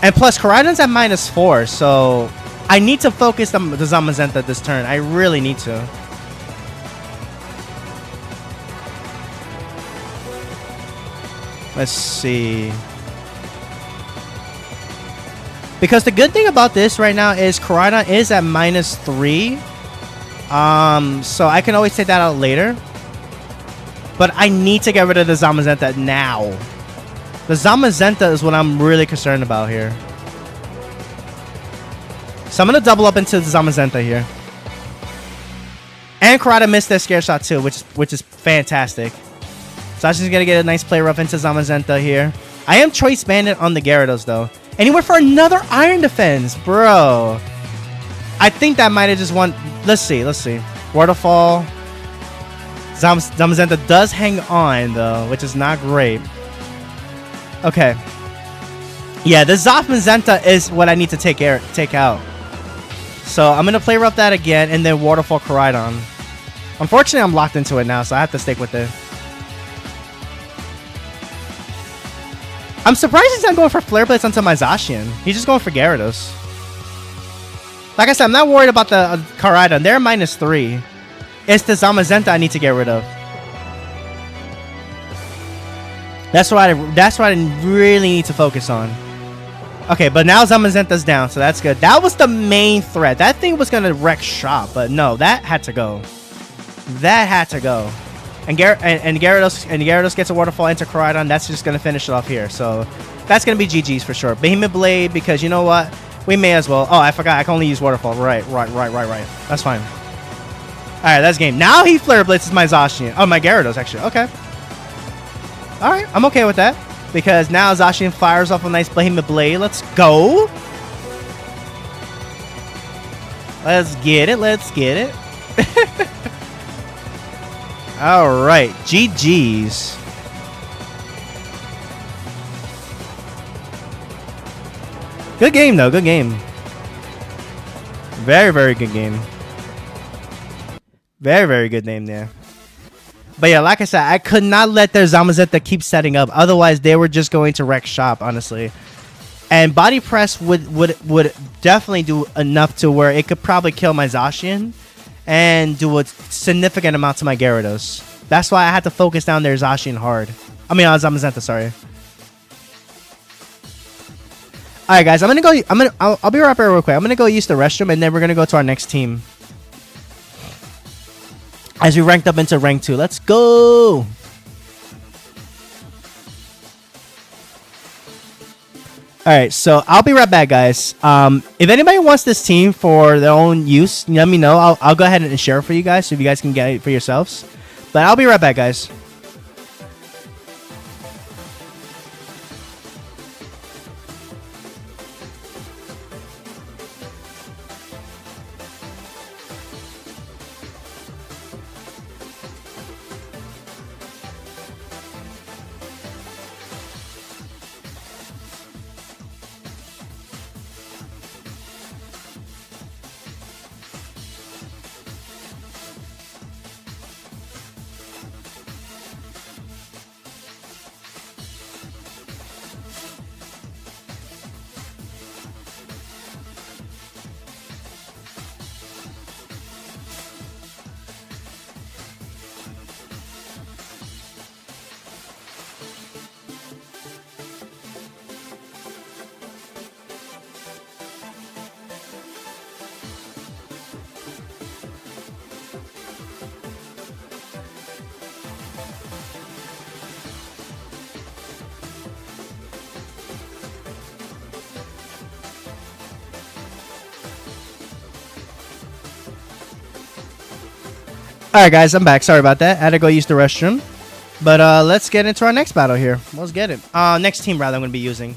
[SPEAKER 1] And plus, Koraidon's at -4, so I need to focus the Zamazenta this turn. I really need to. Let's see. Because the good thing about this right now is Koraidon is at -3. So I can always take that out later. But I need to get rid of the Zamazenta now. The Zamazenta is what I'm really concerned about here. So I'm going to double up into the Zamazenta here. And Koraidon missed their scare shot too, which is fantastic. So I'm just going to get a nice play rough into Zamazenta here. I am Choice Bandit on the Gyarados though. And he went for another Iron Defense, bro. I think that might have just won. Let's see. Waterfall. Zamazenta does hang on though, which is not great. Okay. Yeah, the Zamazenta is what I need to take out. So I'm going to play rough that again and then Waterfall Koraidon. Unfortunately, I'm locked into it now, so I have to stick with it. I'm surprised he's not going for Flare Blitz onto my Zacian. He's just going for Gyarados. Like I said, I'm not worried about the Koraidon. They're -3. It's the Zamazenta I need to get rid of. That's what I really need to focus on. Okay, but now Zamazenta's down, so that's good. That was the main threat. That thing was going to wreck shop, but no, that had to go. That had to go. And Gyarados gets a Waterfall into Koraidon. That's just going to finish it off here. So that's going to be GG's for sure. Behemoth Blade, because you know what? We may as well. Oh, I forgot. I can only use Waterfall. Right. That's fine. All right, that's game. Now he Flare Blitzes my Zacian. Oh, my Gyarados, actually. Okay. All right, I'm okay with that. Because now Zacian fires off a nice Behemoth Blade. Let's go. Let's get it. All right, GG's. Good game, though. Good game. Very, very good game. Very, very good name there. But yeah, like I said, I could not let their Zamazenta keep setting up. Otherwise, they were just going to wreck shop, honestly. And Body Press would definitely do enough to where it could probably kill my Zacian and do a significant amount to my Gyarados. That's why I had to focus down their Zacian hard. I mean, Zamazenta, sorry. All right, guys, I'll be right back real quick. I'm gonna go use the restroom, and then we're gonna go to our next team. As we ranked up into rank 2. Let's go! Alright, so I'll be right back, guys. If anybody wants this team for their own use, let me know. I'll go ahead and share it for you guys so you guys can get it for yourselves. But I'll be right back, guys. Alright, guys, I'm back. Sorry about that. I had to go use the restroom. But let's get into our next battle here. Let's get it. Next team, rather, I'm going to be using.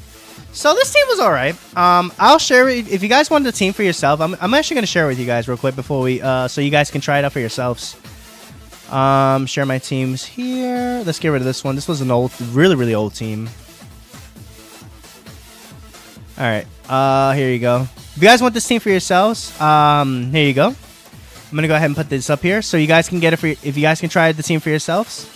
[SPEAKER 1] So this team was all right. I'll share it if you guys want the team for yourself. I'm actually gonna share it with you guys real quick before we so you guys can try it out for yourselves. Share my teams here. Let's get rid of this one. This was an old, really old team. All right. Here you go. If you guys want this team for yourselves, here you go. I'm gonna go ahead and put this up here so you guys can get it for. If you guys can try the team for yourselves.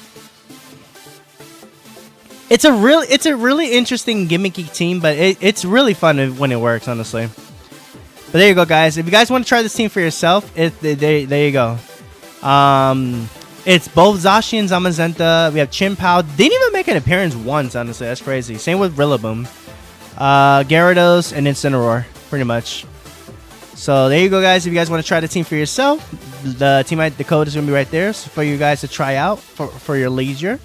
[SPEAKER 1] It's a really interesting gimmicky team, but it's really fun when it works, honestly. But there you go, guys. If you guys want to try this team for yourself, there you go. It's both Zashi and Zamazenta. We have Chien-Pao. Didn't even make an appearance once, honestly. That's crazy. Same with Rillaboom. Gyarados and Incineroar, pretty much. So there you go, guys. If you guys want to try the team for yourself, the code is going to be right there for you guys to try out for your leisure.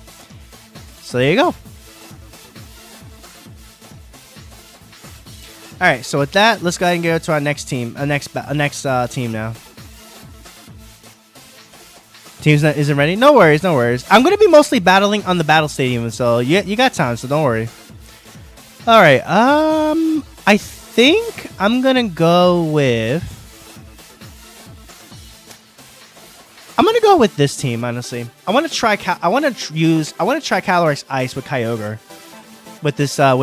[SPEAKER 1] So there you go. All right, so with that, let's go ahead and go to our next team, next team now. Team's not isn't ready. No worries, no worries. I'm gonna be mostly battling on the battle stadium, so you got time, so don't worry. All right, I think I'm gonna go with. I'm gonna go with this team, honestly. I want to try Calyrex Ice with Kyogre, with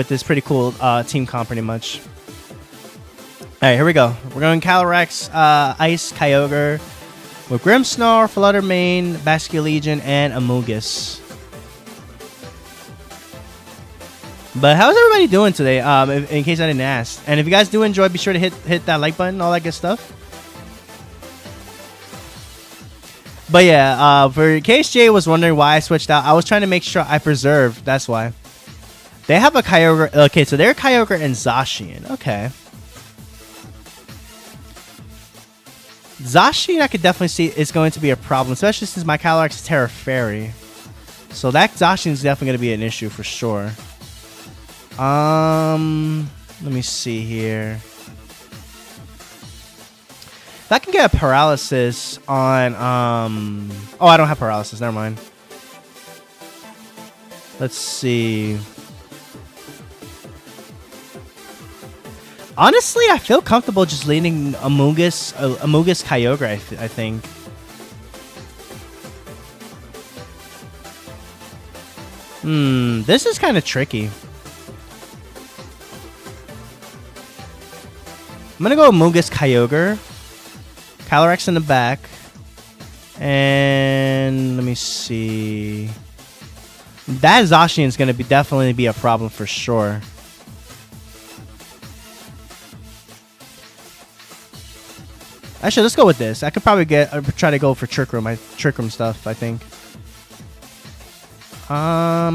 [SPEAKER 1] this pretty cool team comp, pretty much. All right, here we go. We're going Calyrex Ice Kyogre with Grimmsnarl, Fluttermane, Basculegion, and Amoonguss. But how's everybody doing today? In case I didn't ask, and if you guys do enjoy, be sure to hit that like button, all that good stuff. But yeah, for in case Jay was wondering why I switched out, I was trying to make sure I preserved. That's why. They have a Kyogre. Okay, so they're Kyogre and Zacian. Okay. Zacian, I could definitely see is going to be a problem, especially since my Calyrex is Terra Fairy. So that Zacian is definitely going to be an issue for sure. Let me see here. If I can get a paralysis on oh, I don't have paralysis, never mind. Let's see. Honestly, I feel comfortable just leading Amoonguss Kyogre, I think. This is kind of tricky. I'm gonna go Amoonguss Kyogre. Calyrex in the back. And let me see. That Zacian is gonna definitely be a problem for sure. Actually, let's go with this. I could probably try to go for Trick Room. Trick Room stuff, I think. I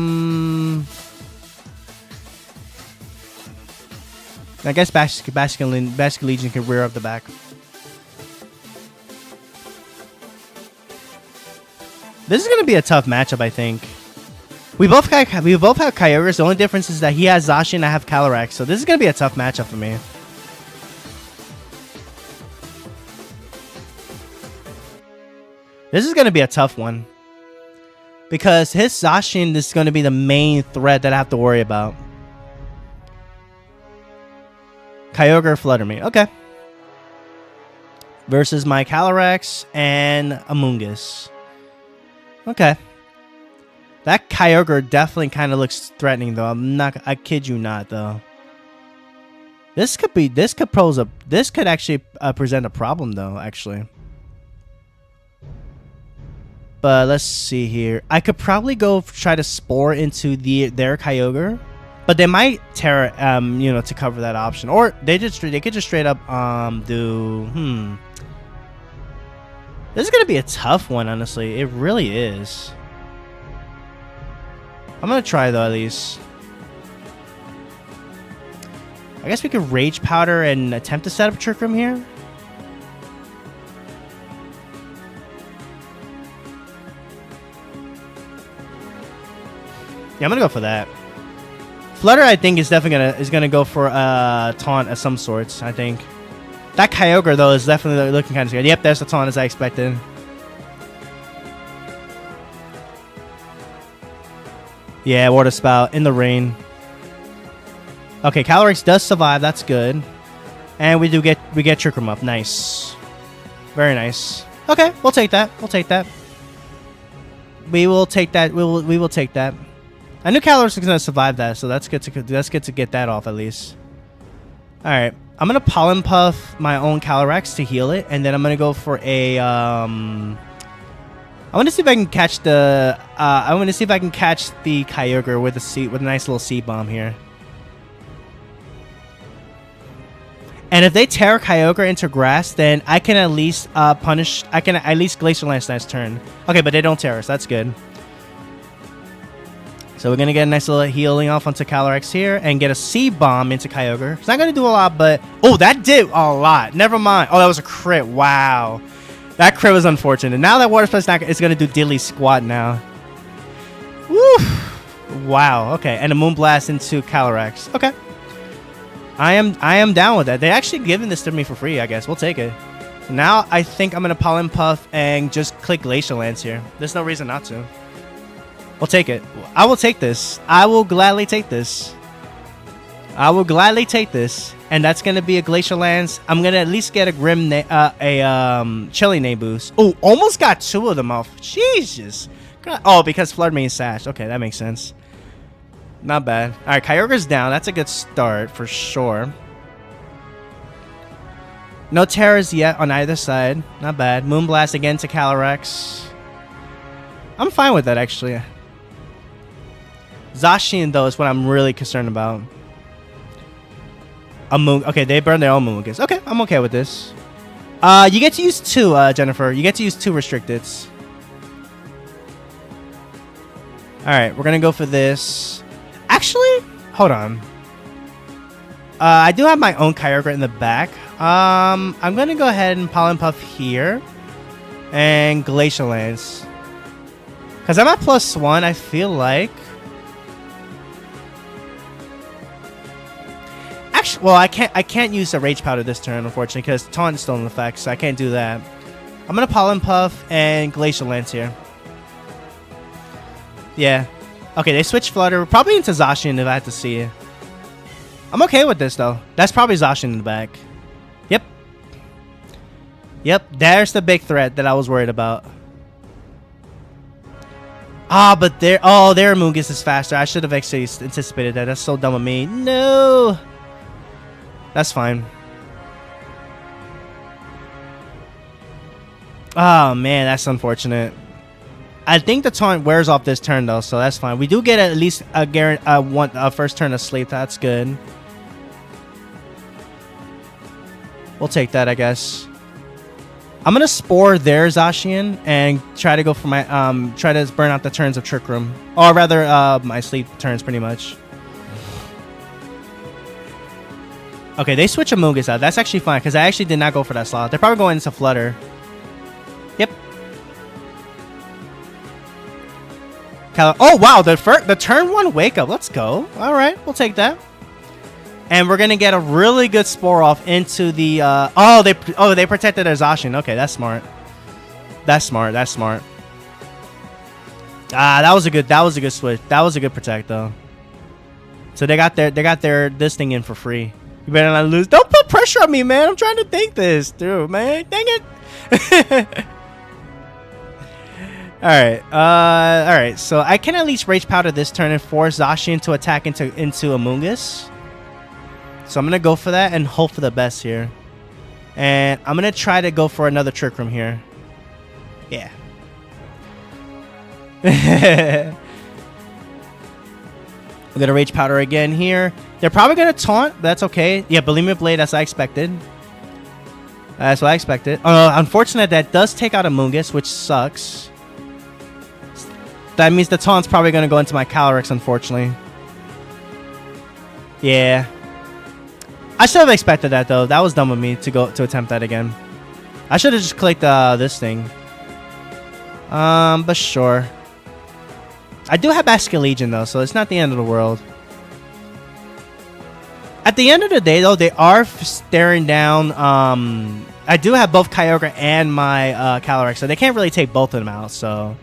[SPEAKER 1] guess Basculegion can rear up the back. This is gonna be a tough matchup, I think. We both have Kyogres. The only difference is that he has Zacian and I have Calyrex. So this is gonna be a tough matchup for me. This is going to be a tough one. Because his Zacian is going to be the main threat that I have to worry about. Kyogre, Fluttermane. Okay. Versus my Calyrex and Amoonguss. Okay. That Kyogre definitely kind of looks threatening, though. I kid you not, though. This could actually present a problem, though, actually. But let's see here. I could probably go try to Spore into their Kyogre, but they might Terra, to cover that option, or they could just straight up do. This is gonna be a tough one, honestly. It really is. I'm gonna try though, at least. I guess we could Rage Powder and attempt to set up Trick Room here. Yeah, I'm gonna go for that. Flutter, I think, is definitely gonna go for a taunt of some sorts. I think that Kyogre though is definitely looking kind of scared. Yep, there's the taunt as I expected. Yeah, Water Spout in the rain. Okay, Calyrex does survive. That's good. And we get Trick Room up. Nice. Very nice. Okay, we'll take that. We'll take that. We will take that. We will take that. I knew Calyrex was gonna survive that, so that's good to get that off at least. All right, I'm gonna Pollen Puff my own Calyrex to heal it, and then I'm gonna go for a I want to see if I can catch the I want to see if I can catch the Kyogre with a nice little Seed Bomb here. And if they tear Kyogre into grass, then I can at least punish. I can at least Glacial Lance next turn. Okay, but they don't tear us. That's good. So we're gonna get a nice little healing off onto Calyrex here and get a Seed Bomb into Kyogre. It's not gonna do a lot, but oh, that did a lot. Never mind. Oh, that was a crit. Wow, that crit was unfortunate. Now that Water Spell's it's gonna do diddly squat now. Woo! Wow. Okay, and a Moonblast into Calyrex. Okay. I am down with that. They're actually giving this to me for free, I guess. We'll take it. Now I think I'm gonna Pollen Puff and just click Glacial Lance here. There's no reason not to. We'll take it. I will take this. I will gladly take this. I will gladly take this. And that's gonna be a Glacial Lance. I'm gonna at least get a Chilly Name boost. Oh, almost got two of them off. Jesus. Oh, because Flood Mane Sash. Okay, that makes sense. Not bad. All right, Kyogre's down. That's a good start for sure. No terrors yet on either side. Not bad. Moonblast again to Calyrex. I'm fine with that, actually. Zacian, though, is what I'm really concerned about. Okay, they burn their own Moongus. Okay, I'm okay with this. You get to use two, Jennifer. You get to use two Restricteds. All right, we're going to go for this. Actually, hold on. I do have my own Kyogre in the back. I'm going to go ahead and Pollen Puff here. And Glacial Lance. Because I'm at +1, I feel like. Actually, well, I can't use a Rage Powder this turn, unfortunately, because Taunt is still in effect, so I can't do that. I'm going to Pollen Puff and Glacial Lance here. Yeah. Okay, they switch Flutter. Probably into Zacian if I had to see it. I'm okay with this, though. That's probably Zacian in the back. Yep. Yep, there's the big threat that I was worried about. Ah, but their Moongus is faster. I should have actually anticipated that. That's so dumb of me. No. That's fine. Oh, man, that's unfortunate. I think the taunt wears off this turn, though, so that's fine. We do get at least a first turn of sleep. That's good. We'll take that, I guess. I'm gonna Spore their Zacian and try to go for my try to burn out the turns of Trick Room, or rather, my sleep turns, pretty much. Okay, they switch a Moongus out. That's actually fine because I actually did not go for that slot. They're probably going into Flutter. Yep. Oh wow, the turn 1 Wake Up. Let's go. All right, we'll take that. And we're gonna get a really good Spore off into the. They protected their Zacian. Okay, that's smart. That's smart. That's smart. That was a good switch. That was a good protect though. So they got their this thing in for free. You better not lose. Don't put pressure on me, man. I'm trying to think this through, man. Dang it. Alright, so I can at least Rage Powder this turn and force Zacian to attack into Amoonguss. So I'm going to go for that and hope for the best here. And I'm going to try to go for another Trick Room here. Yeah. We're going to Rage Powder again here. They're probably going to taunt. That's okay. Yeah, Bulimia Blade, as I expected. That's what I expected. Unfortunate, that does take out Amoonguss, which sucks. That means the taunt's probably going to go into my Calyrex, unfortunately. Yeah. I should have expected that, though. That was dumb of me to attempt that again. I should have just clicked this thing. But sure. I do have Basculegion, though, so it's not the end of the world. At the end of the day, though, they are staring down. I do have both Kyogre and my Calyrex, so they can't really take both of them out, so.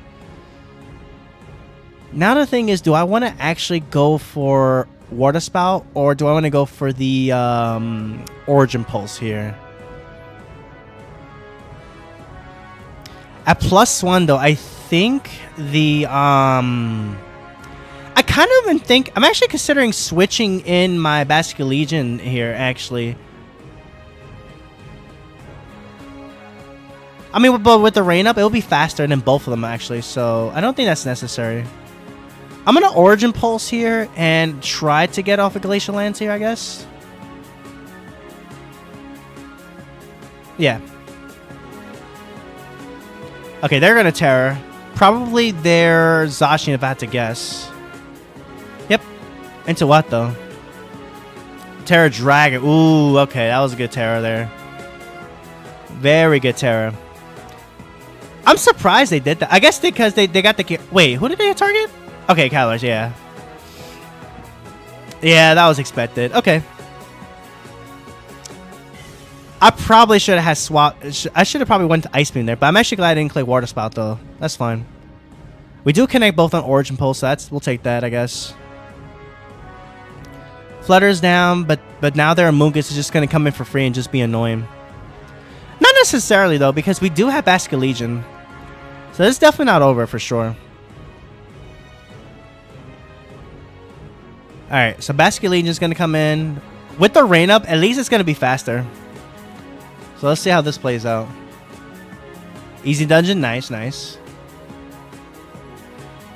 [SPEAKER 1] Now the thing is, do I want to actually go for Water Spout, or do I want to go for the Origin Pulse here? At +1 though, I think the I kind of even think I'm actually considering switching in my Basculegion here actually. I mean, but with the rain up, it'll be faster than both of them actually, so I don't think that's necessary. I'm gonna Origin Pulse here and try to get off a Glacial Lance here, I guess. Yeah. Okay, they're gonna Terror. Probably their Zacian if I had to guess. Yep. Into what though? Terror Dragon. Ooh, okay, that was a good Terror there. Very good Terror. I'm surprised they did that. I guess because they got the... Wait, who did they target? Okay, Kyler's, yeah. Yeah, that was expected. Okay. I probably should have had swap. I should have probably went to Ice Beam there, but I'm actually glad I didn't click Water Spout though. That's fine. We do connect both on Origin Pulse, so we'll take that, I guess. Flutter's down, but now their Amoonguss is just gonna come in for free and just be annoying. Not necessarily though, because we do have Basculegion. So this is definitely not over for sure. Alright, so Basculegion is gonna come in. With the rain up, at least it's gonna be faster. So let's see how this plays out. Easy dungeon, nice, nice.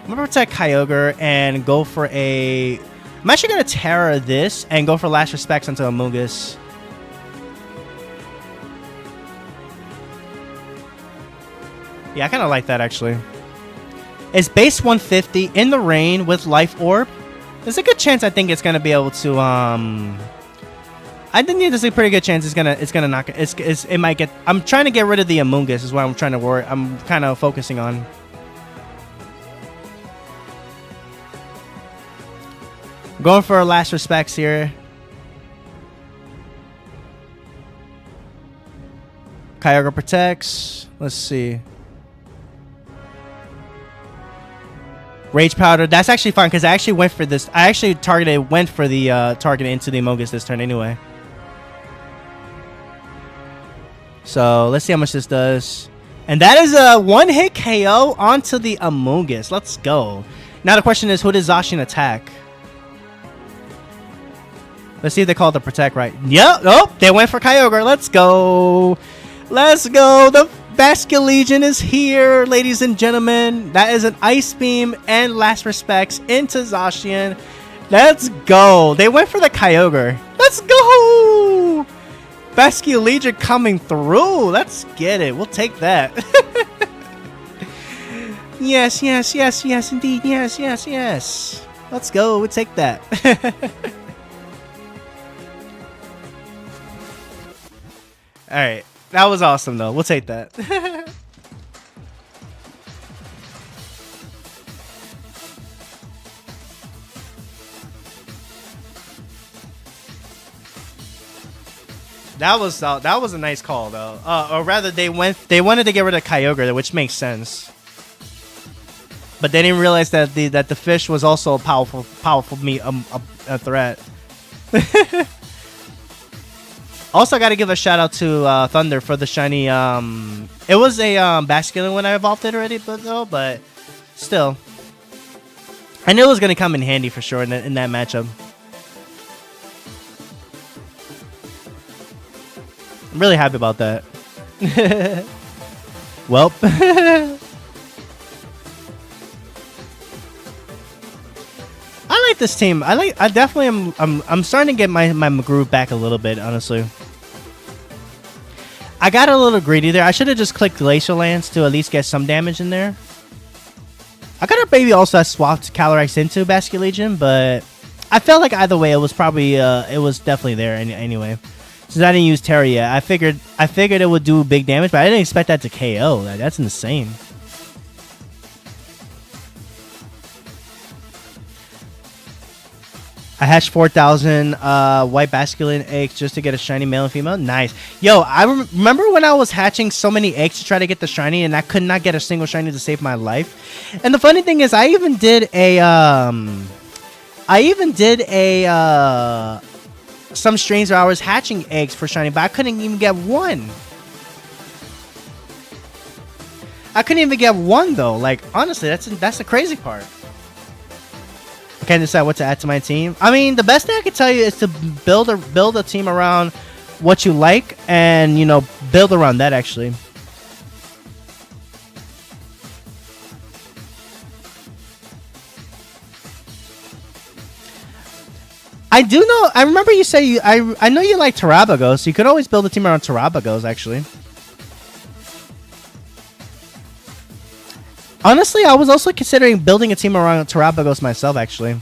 [SPEAKER 1] I'm gonna protect Kyogre and go for a... I'm actually gonna Terra this and go for Last Respects onto Amoonguss. Yeah, I kind of like that actually. It's base 150 in the rain with Life Orb. There's a good chance I think it's gonna be able to I think there's a pretty good chance it's gonna knock it. It might get. I'm trying to get rid of the Amoonguss is what I'm trying to worry. I'm kind of focusing on. Going for Last Respects here. Kyogre protects. Let's see. Rage Powder. That's actually fine because I actually went for this. I actually went for the target into the Amoonguss this turn anyway. So let's see how much this does. And that is a one-hit KO onto the Amoonguss. Let's go. Now the question is, who does Zacian attack? Let's see if they call it the Protect right. Yep. Oh, they went for Kyogre. Let's go. Let's go. The Basculegion is here, ladies and gentlemen. That is an Ice Beam and Last Respects into Zacian. Let's go. They went for the Kyogre. Let's go. Basculegion coming through. Let's get it. We'll take that. Yes, yes, yes, yes, indeed. Yes, yes, yes. Let's go. We'll take that. All right. That was awesome, though. We'll take that. That was a nice call though. Or rather, they wanted to get rid of Kyogre, which makes sense. But they didn't realize that the fish was also a powerful a threat. Also, I got to give a shout out to Thunder for the shiny. It was a Basculin when I evolved it already, but still, I knew it was gonna come in handy for sure in that matchup. I'm really happy about that. Welp. I like this team. I definitely am. I'm starting to get my groove back a little bit, honestly. I got a little greedy there. I should have just clicked Glacial Lance to at least get some damage in there. I could have maybe also swapped Calyrex into Basculegion, but I felt like either way it was probably it was definitely there anyway. Since I didn't use Terra yet, I figured it would do big damage, but I didn't expect that to KO. That's insane. I hatched 4,000 white Basculin eggs just to get a shiny male and female. Nice. Yo, I remember when I was hatching so many eggs to try to get the shiny, and I could not get a single shiny to save my life. And the funny thing is, I even did a I even did a some streams where I was hatching eggs for shiny, but I couldn't even get one. I couldn't even get one though. Like honestly, that's the crazy part. I can't decide what to add to my team. I mean, the best thing I could tell you is to build a team around what you like, and you know, build around that actually. I do know. I remember you say I know you like Terabagos. You could always build a team around Terabagos actually. Honestly, I was also considering building a team around Terabagos myself, actually.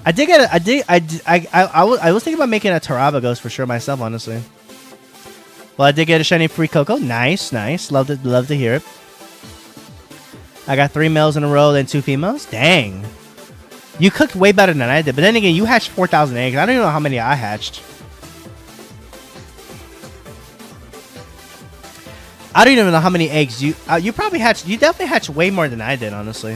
[SPEAKER 1] I was thinking about making a Terabagos for sure myself, honestly. Well, I did get a shiny free Coco. Nice, nice. Love to hear it. I got 3 males in a row and 2 females. Dang. You cooked way better than I did. But then again, you hatched 4,000 eggs. I don't even know how many I hatched. I don't even know how many eggs you probably hatched. You definitely hatched way more than I did, honestly.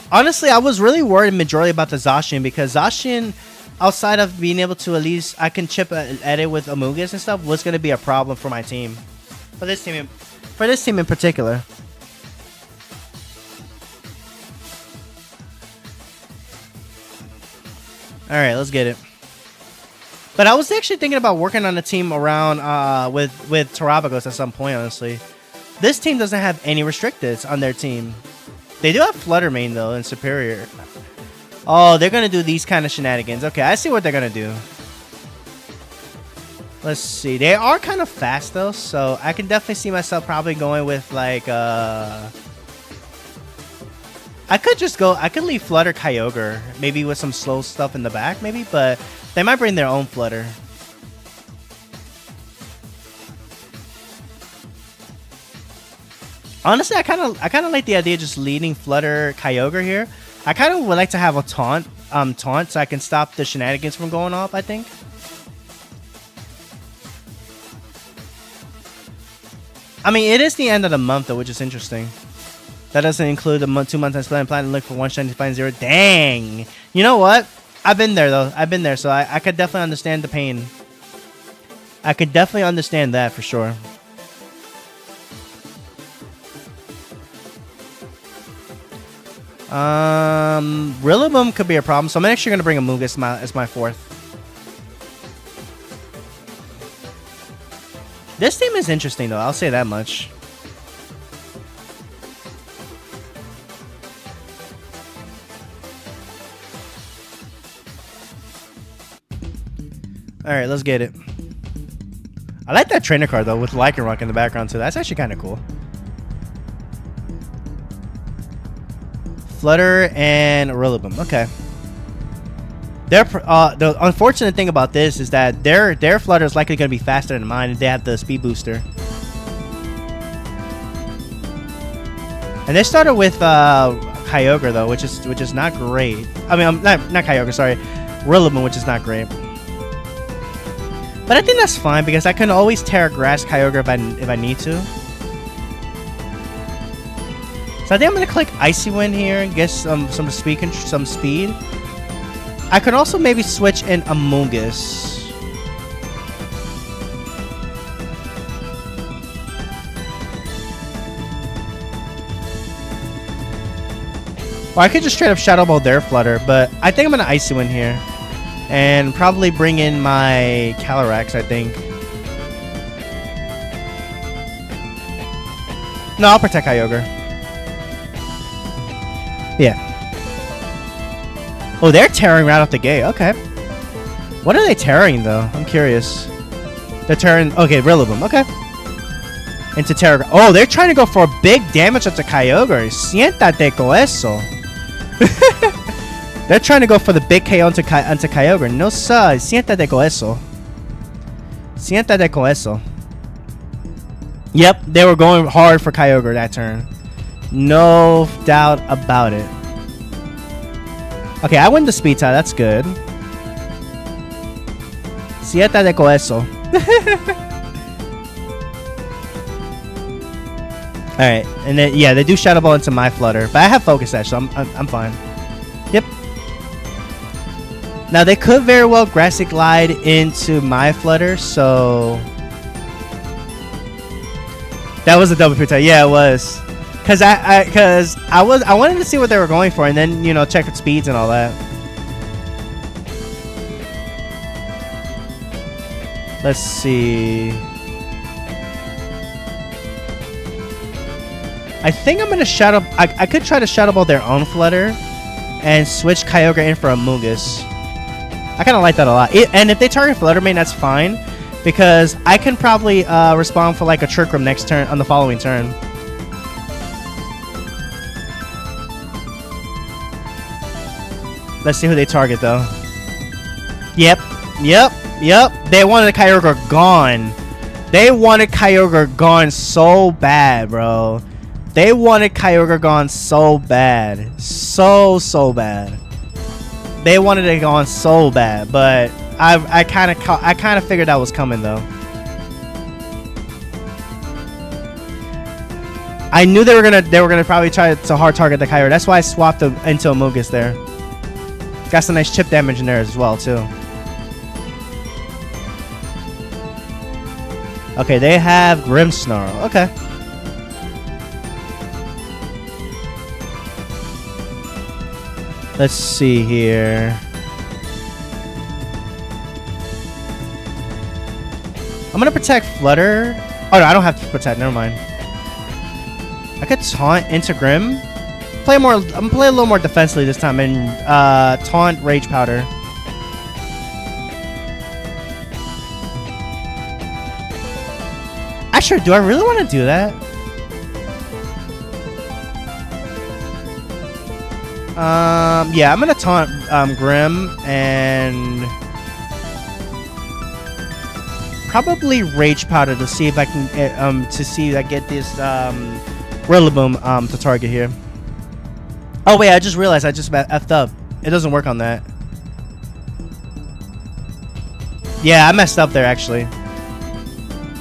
[SPEAKER 1] Honestly, I was really worried majority about the Zacian, because Zacian, outside of being able to at least I can chip edit with Amogus and stuff, was going to be a problem for my team. For this team in particular. All right, let's get it. But I was actually thinking about working on a team around with Terabagos at some point, honestly. This team doesn't have any restricteds on their team. They do have Flutter Mane, though, in Superior. Oh, they're going to do these kind of shenanigans. Okay, I see what they're going to do. Let's see. They are kind of fast, though, so I can definitely see myself probably going with, like, I could leave Flutter Kyogre, maybe with some slow stuff in the back, maybe, but they might bring their own Flutter. Honestly, I kind of like the idea of just leading Flutter Kyogre here. I kind of would like to have a taunt so I can stop the shenanigans from going off, I think. I mean, it is the end of the month, though, which is interesting. That doesn't include the 2 months I spent on Platinum, look for 1 shiny to find 0. Dang! You know what? I've been there, though. I've been there, so I could definitely understand the pain. I could definitely understand that for sure. Rillaboom could be a problem, so I'm actually going to bring Amogus as my 4th. This team is interesting, though. I'll say that much. Alright, let's get it. I like that trainer card, though, with Lycanroc in the background, too. That's actually kind of cool. Flutter and Rillaboom. Okay. The unfortunate thing about this is that their Flutter is likely going to be faster than mine if they have the speed booster. And they started with Kyogre, though, which is not great. I mean, not Kyogre, sorry. Rillaboom, which is not great. But I think that's fine, because I can always Terra Grass Kyogre if I need to. So I think I'm gonna click Icy Wind here and get some speed. I could also maybe switch in Amogus. Or I could just straight up Shadow Ball their Flutter, but I think I'm gonna Icy Wind here. And probably bring in my Calyrex, I think. No, I'll protect Kyogre. Yeah. Oh, they're tearing right off the gate. Okay. What are they tearing, though? I'm curious. They're tearing... Okay, Rillaboom. Okay. Into Terra... Oh, they're trying to go for big damage onto Kyogre. Siéntate con eso. They're trying to go for the big KO onto Kyogre. No, sir. Siéntate con eso. Siéntate con eso. Yep, they were going hard for Kyogre that turn. No doubt about it. Okay, I win the speed tie. That's good. Siete de coeso. All right, and then yeah, they do shadow ball into my flutter, but I have focus edge, so I'm fine. Yep. Now they could very well grassy glide into my flutter, so that was a double speed tie. Yeah, it was. Cause I wanted to see what they were going for, and then check with speeds and all that. Let's see. I think I'm gonna shadow. I could try to shadow ball their own flutter, and switch Kyogre in for a Mungus. I kind of like that a lot. And if they target Flutter Mane, that's fine, because I can probably respond for like a Trick Room next turn on the following turn. Let's see who they target, though. Yep. They wanted Kyogre gone. They wanted Kyogre gone so bad, bro. They wanted Kyogre gone so bad. So bad. They wanted it gone so bad, but I kind of figured that was coming, though. I knew they were gonna probably try to hard target the Kyogre. That's why I swapped him into a Mungus there. Got some nice chip damage in there as well, too. Okay, they have Grimmsnarl. Okay. Let's see here. I'm gonna protect Flutter. Oh no, I don't have to protect. Never mind. I could taunt into Grim. I'm gonna play a little more defensively this time and taunt Rage Powder. Actually, do I really want to do that? Yeah, I'm gonna taunt Grim and probably Rage Powder to see if I can get this Rillaboom to target here. Oh wait, I just realized I just effed up. It doesn't work on that. Yeah, I messed up there actually.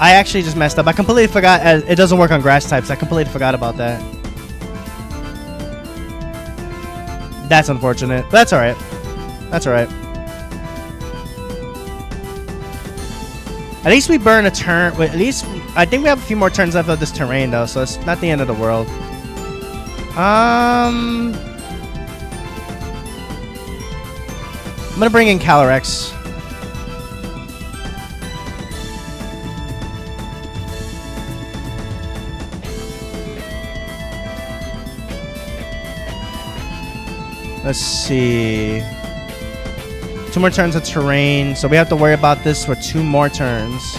[SPEAKER 1] I actually just messed up. I completely forgot. It doesn't work on grass types. I completely forgot about that. That's unfortunate. But that's alright. That's alright. At least we burn a turn. At least I think we have a few more turns left of this terrain though, so it's not the end of the world. I'm gonna bring in Calyrex. Let's see. 2 more turns of terrain, so we have to worry about this for 2 more turns.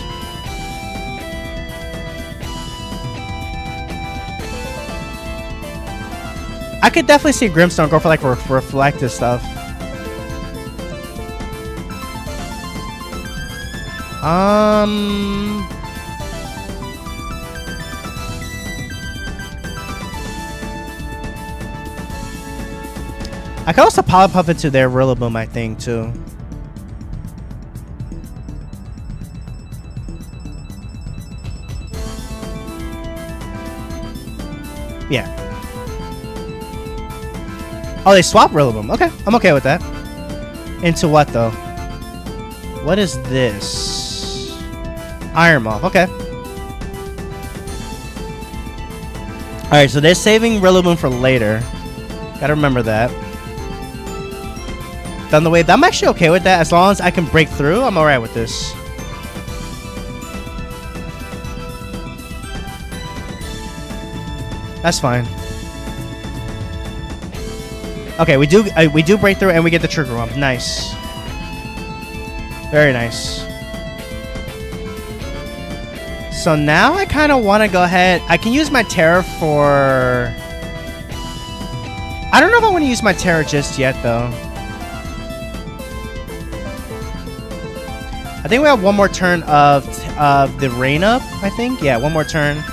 [SPEAKER 1] I could definitely see Grimmstone go for like reflective stuff. I could also Polypuff into their Rillaboom, I think, too. Yeah. Oh, they swap Rillaboom. Okay, I'm okay with that. Into what, though? What is this? Iron Moth. Okay. Alright, so they're saving Rillaboom for later. Gotta remember that. Thunder Wave. I'm actually okay with that. As long as I can break through, I'm alright with this. That's fine. Okay, we do break through and we get the Trigger Rump. Nice. Very nice. So now I kind of want to go ahead. I can use my Terra for... I don't know if I want to use my Terra just yet, though. I think we have one more turn of the Rain Up, I think. Yeah, one more turn.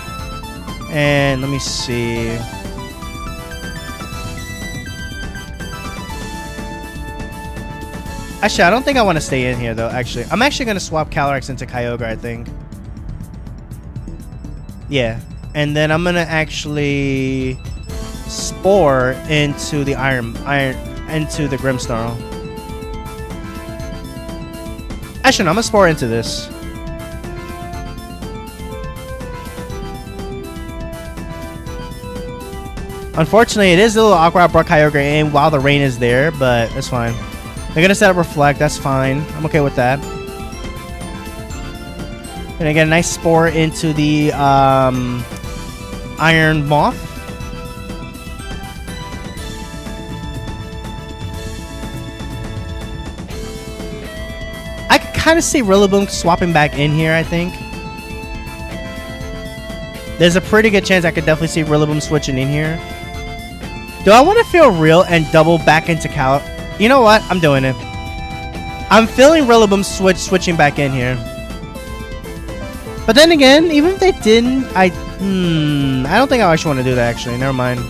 [SPEAKER 1] And let me see. Actually, I don't think I want to stay in here, though, actually. I'm actually going to swap Calyrex into Kyogre, I think. Yeah. And then I'm going to actually Spore into the into the Grimmsnarl. Actually, no, I'm going to Spore into this. Unfortunately, it is a little awkward. I brought Kyogre in while the rain is there, but that's fine. They're going to set up Reflect. That's fine. I'm okay with that. Gonna get a nice Spore into the Iron Moth. I can kind of see Rillaboom swapping back in here, I think. There's a pretty good chance I could definitely see Rillaboom switching in here. Do I want to feel real and double back into Cal? You know what? I'm doing it. I'm feeling Rillaboom switching back in here. But then again, even if they didn't, I don't think I actually want to do that, actually. Never mind.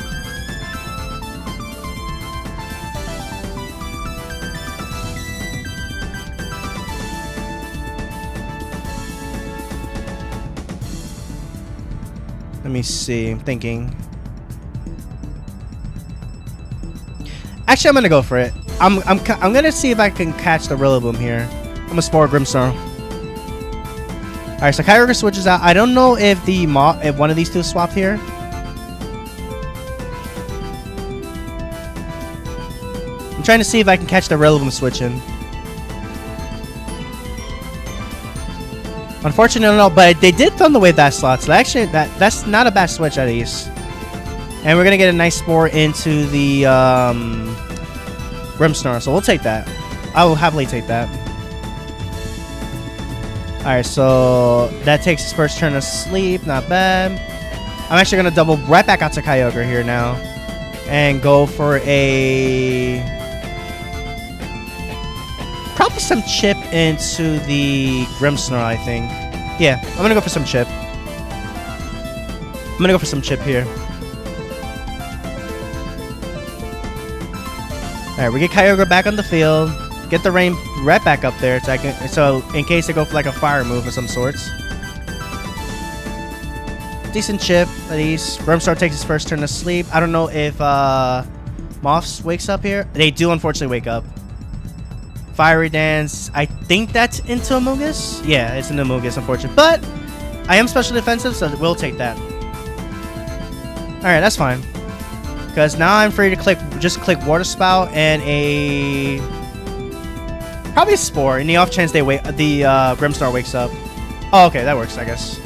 [SPEAKER 1] Let me see. I'm thinking. Actually, I'm gonna go for it. I'm gonna see if I can catch the Rillaboom here. I'm gonna Spore Grimmsnarl. All right, so Kyogre switches out. I don't know if if one of these two swapped here. I'm trying to see if I can catch the Rillaboom switching. Unfortunately, no, but they did Thunder Wave that slot, so actually that's not a bad switch at least. And we're gonna get a nice Spore into the Grimmsnarl, so we'll take that. I will happily take that. Alright, so that takes his first turn of sleep. Not bad. I'm actually going to double right back out to Kyogre here now. And go for a... probably some chip into the Grimmsnarl, I think. Yeah, I'm going to go for some chip. I'm going to go for some chip here. Alright, we get Kyogre back on the field. Get the rain right back up there so in case they go for like a fire move of some sorts. Decent chip, at least. Grimmsnarl takes his first turn of sleep. I don't know if Moths wakes up here. They do unfortunately wake up. Fiery Dance. I think that's into Amogus. Yeah, it's into Amogus, unfortunately. But I am special defensive, so we'll take that. Alright, that's fine. Because now I'm free to just click Water Spout and a... probably a Spore, in the off chance the Grimmsnarl wakes up. Oh, okay, that works, I guess.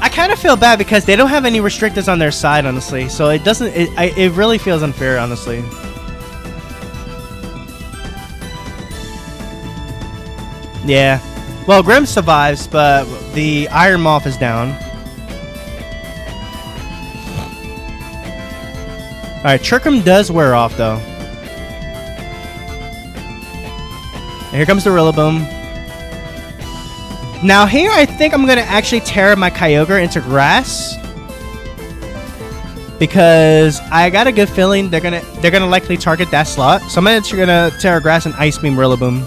[SPEAKER 1] I kind of feel bad because they don't have any restrictors on their side, honestly. So it doesn't. It really feels unfair, honestly. Yeah. Well, Grimm survives, but the Iron Moth is down. Alright, Chircum does wear off, though. And here comes the Rillaboom. Now here, I think I'm going to actually tear my Kyogre into grass. Because I got a good feeling they're gonna likely target that slot. So I'm actually going to tear grass and Ice Beam Rillaboom.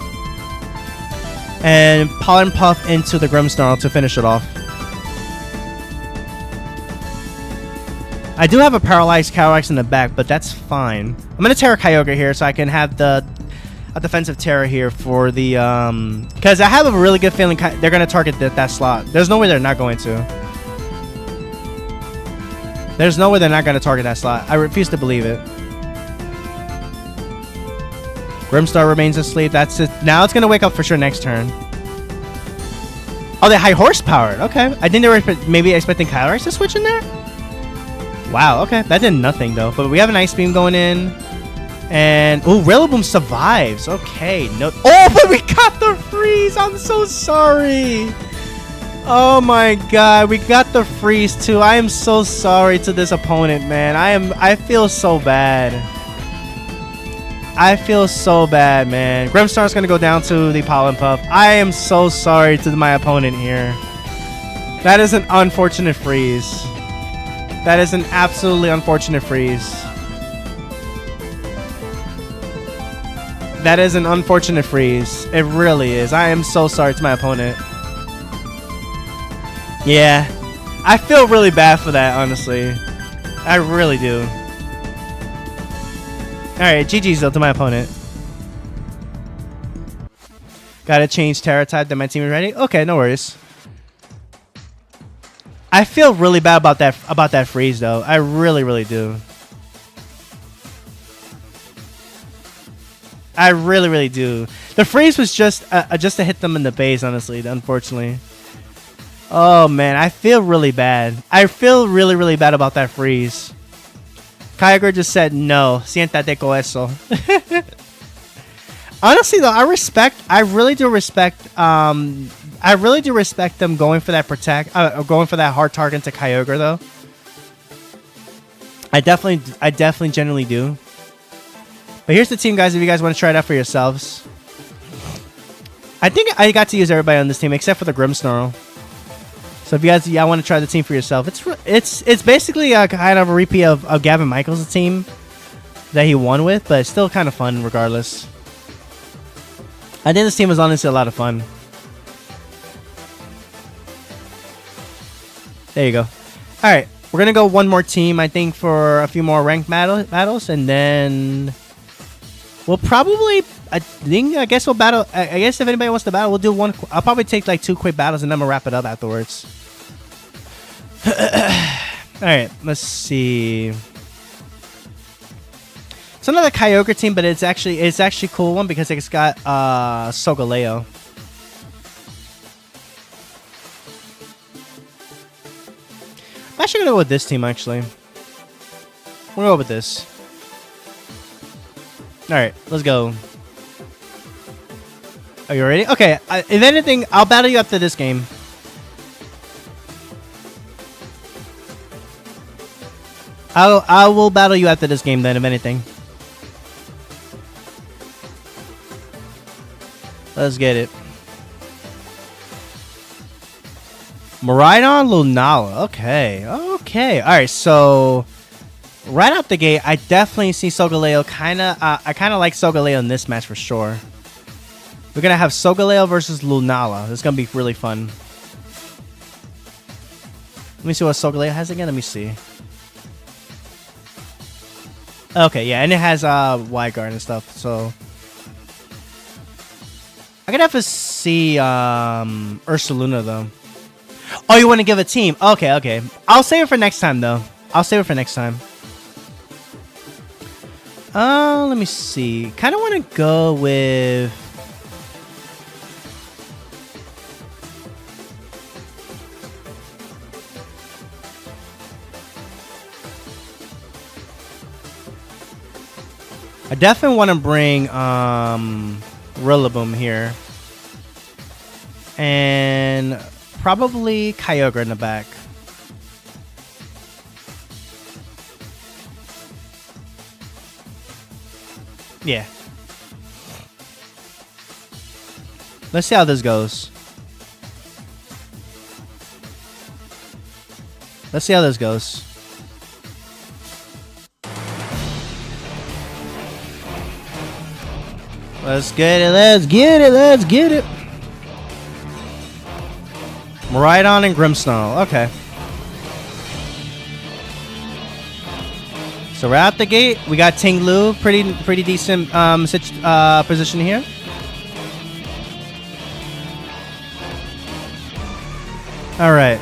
[SPEAKER 1] And Pollen Puff into the Grimmsnarl to finish it off. I do have a paralyzed Calyrex in the back, but that's fine. I'm going to Terra Kyogre here so I can have a defensive Terra here for the... because I have a really good feeling they're going to target that slot. There's no way they're not going to. There's no way they're not going to target that slot. I refuse to believe it. Grimmsnarl remains asleep. That's it. Now it's going to wake up for sure next turn. Oh, they're high horsepowered. Okay. I think they were maybe expecting Calyrex to switch in there. Wow, okay. That did nothing, though. But we have an Ice Beam going in. And... ooh, Rillaboom survives. Okay. No. Oh, but we got the freeze. I'm so sorry. Oh, my God. We got the freeze, too. I am so sorry to this opponent, man. I feel so bad. I feel so bad, man. Grimmsnarl's going to go down to the Pollen Puff. I am so sorry to my opponent here. That is an unfortunate freeze. That is an absolutely unfortunate freeze. That is an unfortunate freeze. It really is. I am so sorry to my opponent. Yeah. I feel really bad for that, honestly. I really do. Alright, GG's though to my opponent. Gotta change Terra type that my team is ready. Okay, no worries. I feel really bad about that freeze though. I really, really do. I really, really do. The freeze was just to hit them in the base, honestly, unfortunately. Oh man, I feel really bad. I feel really, really bad about that freeze. Kyogre just said no. Siéntate con eso. Honestly though, I really do respect them going for that going for that hard target to Kyogre though. I definitely genuinely do. But here's the team, guys, if you guys want to try it out for yourselves. I think I got to use everybody on this team except for the Grimmsnarl. So if you guys want to try the team for yourself, it's basically a kind of a repeat of Gavin Michaels' team that he won with, but it's still kind of fun regardless. I think this team was honestly a lot of fun. There you go. All right, we're gonna go one more team, I think, for a few more ranked battles, and then we'll probably, I guess we'll battle. I guess if anybody wants to battle, we'll do one. I'll probably take like 2 quick battles, and then we'll wrap it up afterwards. All right, let's see. It's another Kyogre team, but it's actually a cool one because it's got Solgaleo. I'm actually gonna go with this team. Actually, we'll go with this. All right, let's go. Are you ready? Okay. If anything, I'll battle you after this game. I will battle you after this game then, if anything. Let's get it. Miraidon, Lunala. Okay. Okay. All right. So right out the gate, I definitely see Solgaleo. I kind of like Solgaleo in this match for sure. We're gonna have Solgaleo versus Lunala. This is gonna be really fun. Let me see what Solgaleo has again. Let me see. Okay, yeah, and it has wide guard and stuff. So I'm gonna have to see Ursaluna though. Oh, you want to give a team? Okay, okay. I'll save it for next time though. I'll save it for next time. Let me see. Kind of want to go with. I definitely want to bring Rillaboom here. And probably Kyogre in the back. Yeah. Let's see how this goes. Let's see how this goes. Let's get it, let's get it, let's get it. Miraidon and Grimmsnarl, okay. So we're out the gate. We got Tinglu, pretty decent position here. All right.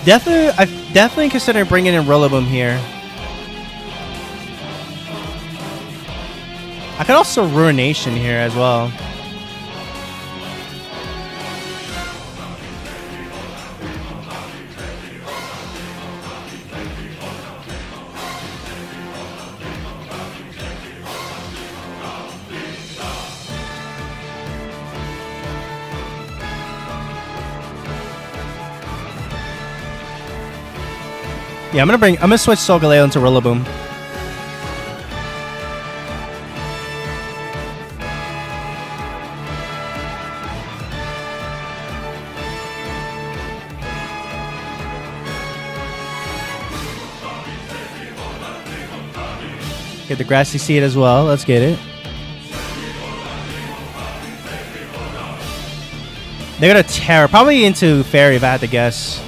[SPEAKER 1] Definitely considering bringing in Rillaboom here. I could also Ruination here as well. Yeah, I'm gonna switch Solgaleo into Rillaboom. Get the grassy seed as well. Let's get it. They're gonna tear probably into fairy if I had to guess.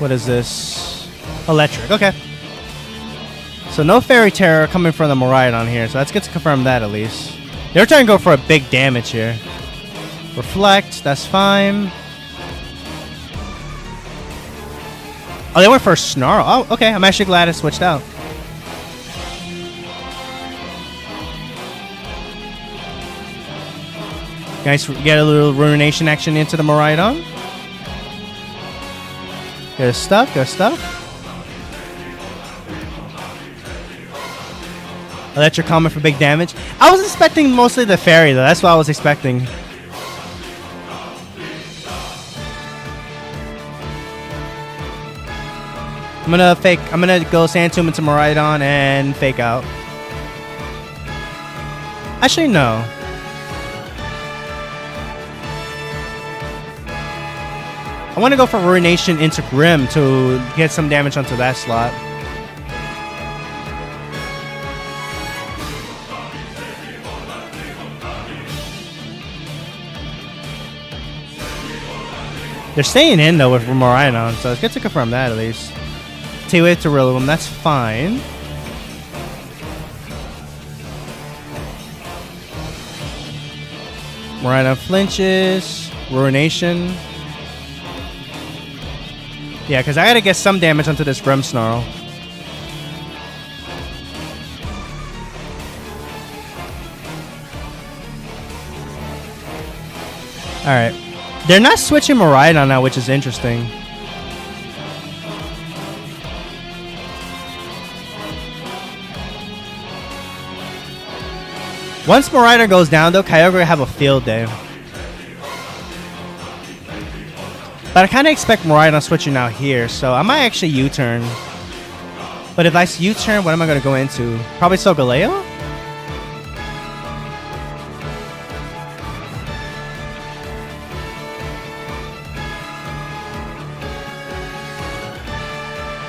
[SPEAKER 1] What is this? Electric. Okay. So no fairy terror coming from the Miraidon here. So let's get to confirm that at least. They're trying to go for a big damage here. Reflect. That's fine. Oh, they went for a Snarl. Oh, okay. I'm actually glad I switched out. Nice. Get a little Ruination action into the Miraidon. Good stuff. Good stuff. Electric comment for big damage. I was expecting mostly the fairy though. That's what I was expecting. I'm gonna go Sand Tomb into Miraidon and fake out. Actually, no. I want to go for Ruination into Grim to get some damage onto that slot. They're staying in though with Miraidon, so it's good to confirm that at least. T-Wave to Rillaboom, that's fine. Miraidon flinches. Ruination. Yeah, because I gotta get some damage onto this Grimmsnarl. Alright. They're not switching Miraidon now, which is interesting. Once Miraidon goes down, though, Kyogre will have a field day. But I kind of expect Miraidon switching out here, so I might actually U-turn. But if I U-turn, what am I going to go into? Probably Solgaleo?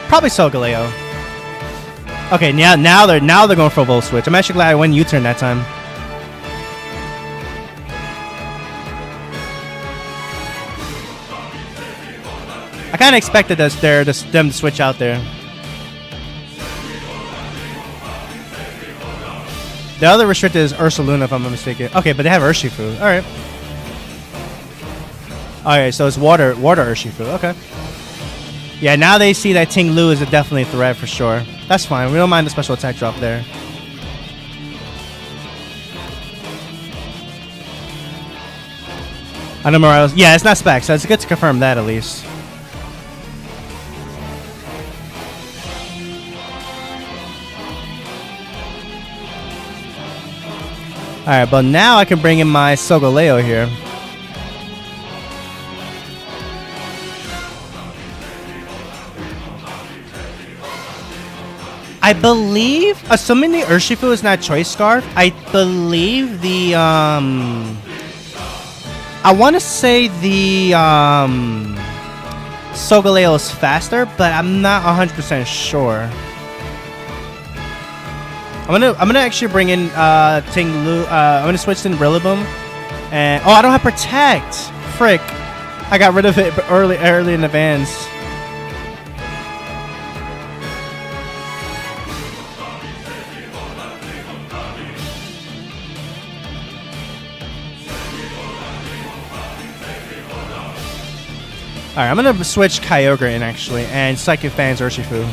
[SPEAKER 1] Probably Solgaleo. Okay, now they're going for a Volt Switch. I'm actually glad I went U-turn that time. I kind of expected them to switch out there. The other restricted is Ursaluna, if I'm not mistaken. Okay, but they have Urshifu. All right. Alright, so it's water Urshifu. Okay. Yeah, now they see that Ting Lu is definitely a threat for sure. That's fine. We don't mind the special attack drop there. I know Morales. Yeah, it's not Specs, so it's good to confirm that at least. Alright, but now I can bring in my Solgaleo here. I believe, assuming the Urshifu is not Choice Scarf, I believe the, I want to say the, Solgaleo is faster, but I'm not 100% sure. I'm gonna actually bring in Ting Lu. I'm gonna switch to Rillaboom, and I don't have Protect. Frick, I got rid of it early in advance. Alright, I'm gonna switch Kyogre in actually, and Psychic Fang's Urshifu.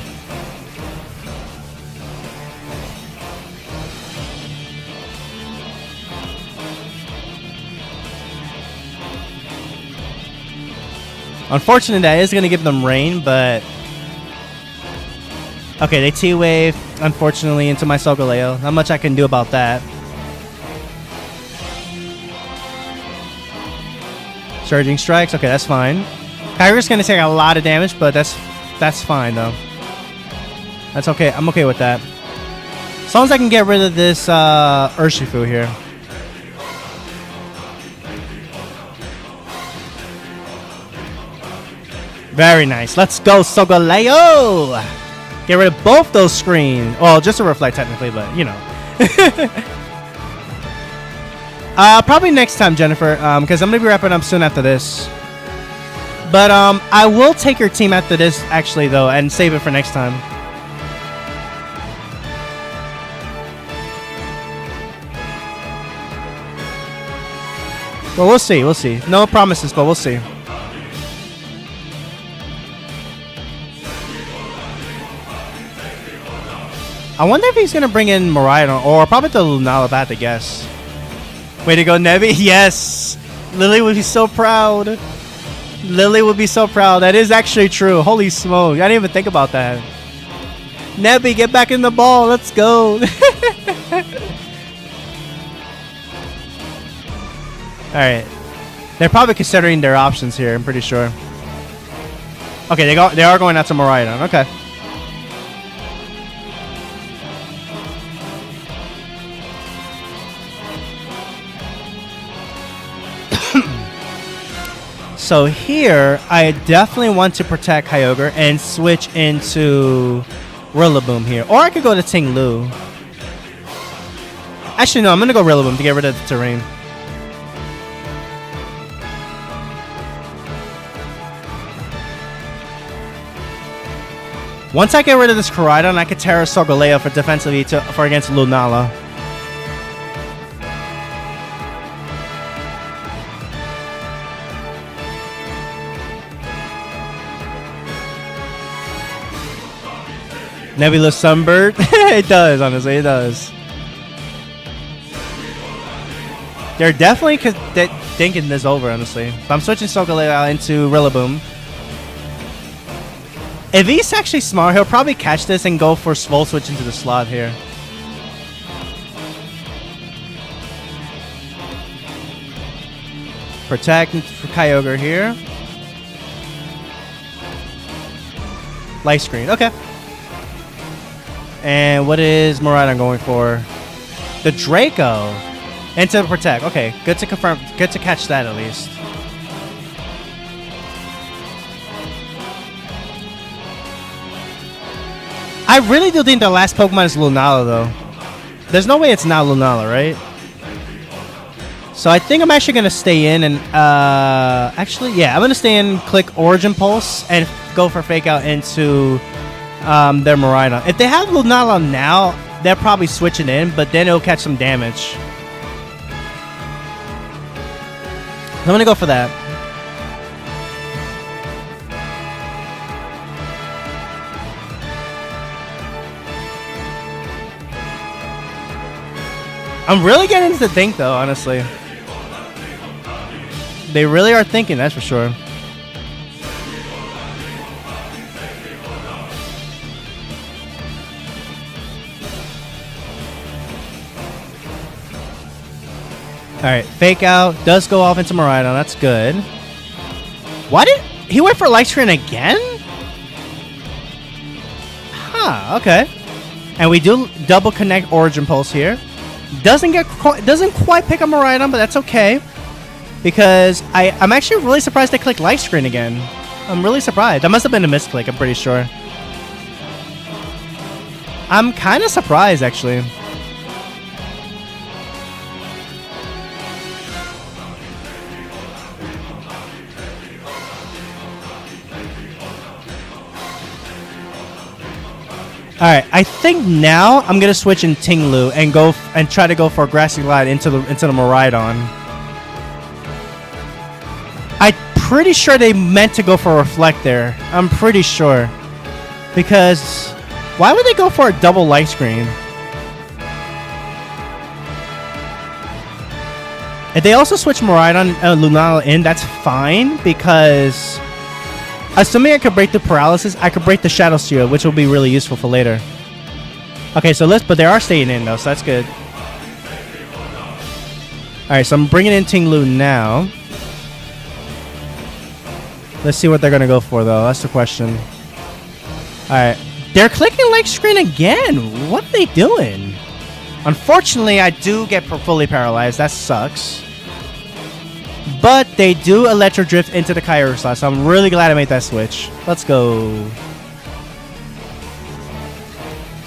[SPEAKER 1] Unfortunately, that is going to give them rain, but... Okay, they T-Wave, unfortunately, into my Solgaleo. Not much I can do about that. Surging Strikes. Okay, that's fine. Kyogre's going to take a lot of damage, but that's fine, though. That's okay. I'm okay with that. As long as I can get rid of this Urshifu here. Very nice. Let's go, Solgaleo! Get rid of both those screens. Well, just a reflect technically, but you know. Probably next time, Jennifer, because I'm gonna be wrapping up soon after this. But I will take your team after this, actually, though, and save it for next time. Well, we'll see. We'll see. No promises, but we'll see. I wonder if he's gonna bring in Mariah or probably the Lunala, if I had to guess. Way to go, Nebby. Yes! Lily would be so proud. Lily would be so proud. That is actually true. Holy smoke. I didn't even think about that. Nebby, get back in the ball. Let's go. Alright. They're probably considering their options here, I'm pretty sure. Okay, they are going out to Mariah. Okay. So here, I definitely want to protect Kyogre and switch into Rillaboom here. Or I could go to Ting Lu. Actually, no, I'm going to go Rillaboom to get rid of the terrain. Once I get rid of this Koraidon, I could Terra Solgaleo for defensively for against Lunala. Nebulous Sunbird? It does, honestly, it does. They're definitely thinking this over, honestly. But I'm switching Solgaleo into Rillaboom. If he's actually smart, he'll probably catch this and go for Volt Switch into the slot here. Protect for Kyogre here. Light Screen, okay. And what is Miraidon going for? The Draco. Into Protect. Okay, good to confirm. Good to catch that at least. I really do think the last Pokemon is Lunala, though. There's no way it's not Lunala, right? So I think I'm actually going to stay in and... actually, yeah, I'm going to stay in, click Origin Pulse, and go for Fake Out into... their Miraidon. If they have Lunala now, they're probably switching in, but then it'll catch some damage. I'm gonna go for that. I'm really getting to think, though, honestly. They really are thinking, that's for sure. Alright, Fake Out does go off into Miraidon. That's good. Why did he went for Light Screen again? Huh, okay. And we do double connect Origin Pulse here. Doesn't quite pick up Miraidon, but that's okay. Because I'm actually really surprised they clicked Light Screen again. I'm really surprised. That must have been a misclick, I'm pretty sure. I'm kind of surprised, actually. Alright, I think now I'm gonna switch in Ting Lu and go and try to go for a Grassy Glide into the Miraidon. I'm pretty sure they meant to go for a Reflect there. I'm pretty sure. Because why would they go for a double Light Screen? If they also switch Miraidon and Lunala in, that's fine because assuming I could break the Paralysis, I could break the Shadow Shield, which will be really useful for later. Okay, so but they are staying in though, so that's good. Alright, so I'm bringing in Ting Lu now. Let's see what they're going to go for though, that's the question. Alright, they're clicking Light Screen again. What are they doing? Unfortunately, I do get fully paralyzed. That sucks. But they do Electro Drift into the Kyogre slot, so I'm really glad I made that switch. Let's go.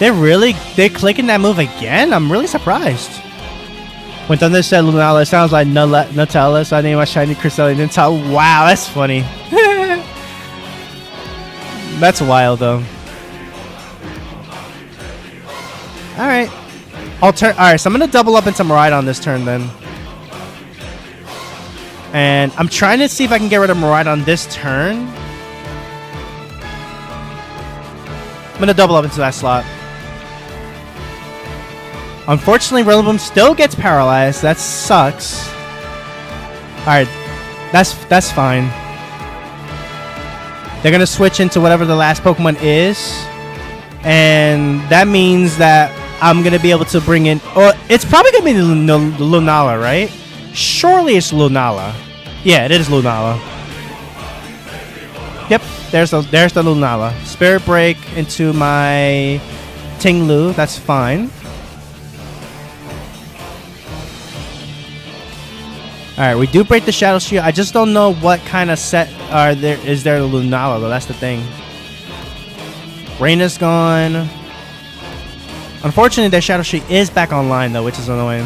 [SPEAKER 1] They're clicking that move again? I'm really surprised. When Thunder said Lunala, it sounds like Nutella, so I named my shiny Cresselia Nutella. Wow, that's funny. That's wild, though. Alright. Alright, so I'm going to double up into Miraidon this turn, then. And I'm trying to see if I can get rid of Miraidon this turn. I'm going to double up into that slot. Unfortunately, Rillaboom still gets paralyzed. That sucks. Alright. That's fine. They're going to switch into whatever the last Pokemon is. And that means that I'm going to be able to bring in... Oh, it's probably going to be the Lunala, right? Surely it's Lunala. Yeah, it is Lunala. Yep, there's the Lunala. Spirit Break into my Tinglu. That's fine. Alright, we do break the Shadow Shield. I just don't know what kind of set is there to Lunala, though. That's the thing. Rain is gone. Unfortunately, their Shadow Shield is back online, though, which is annoying.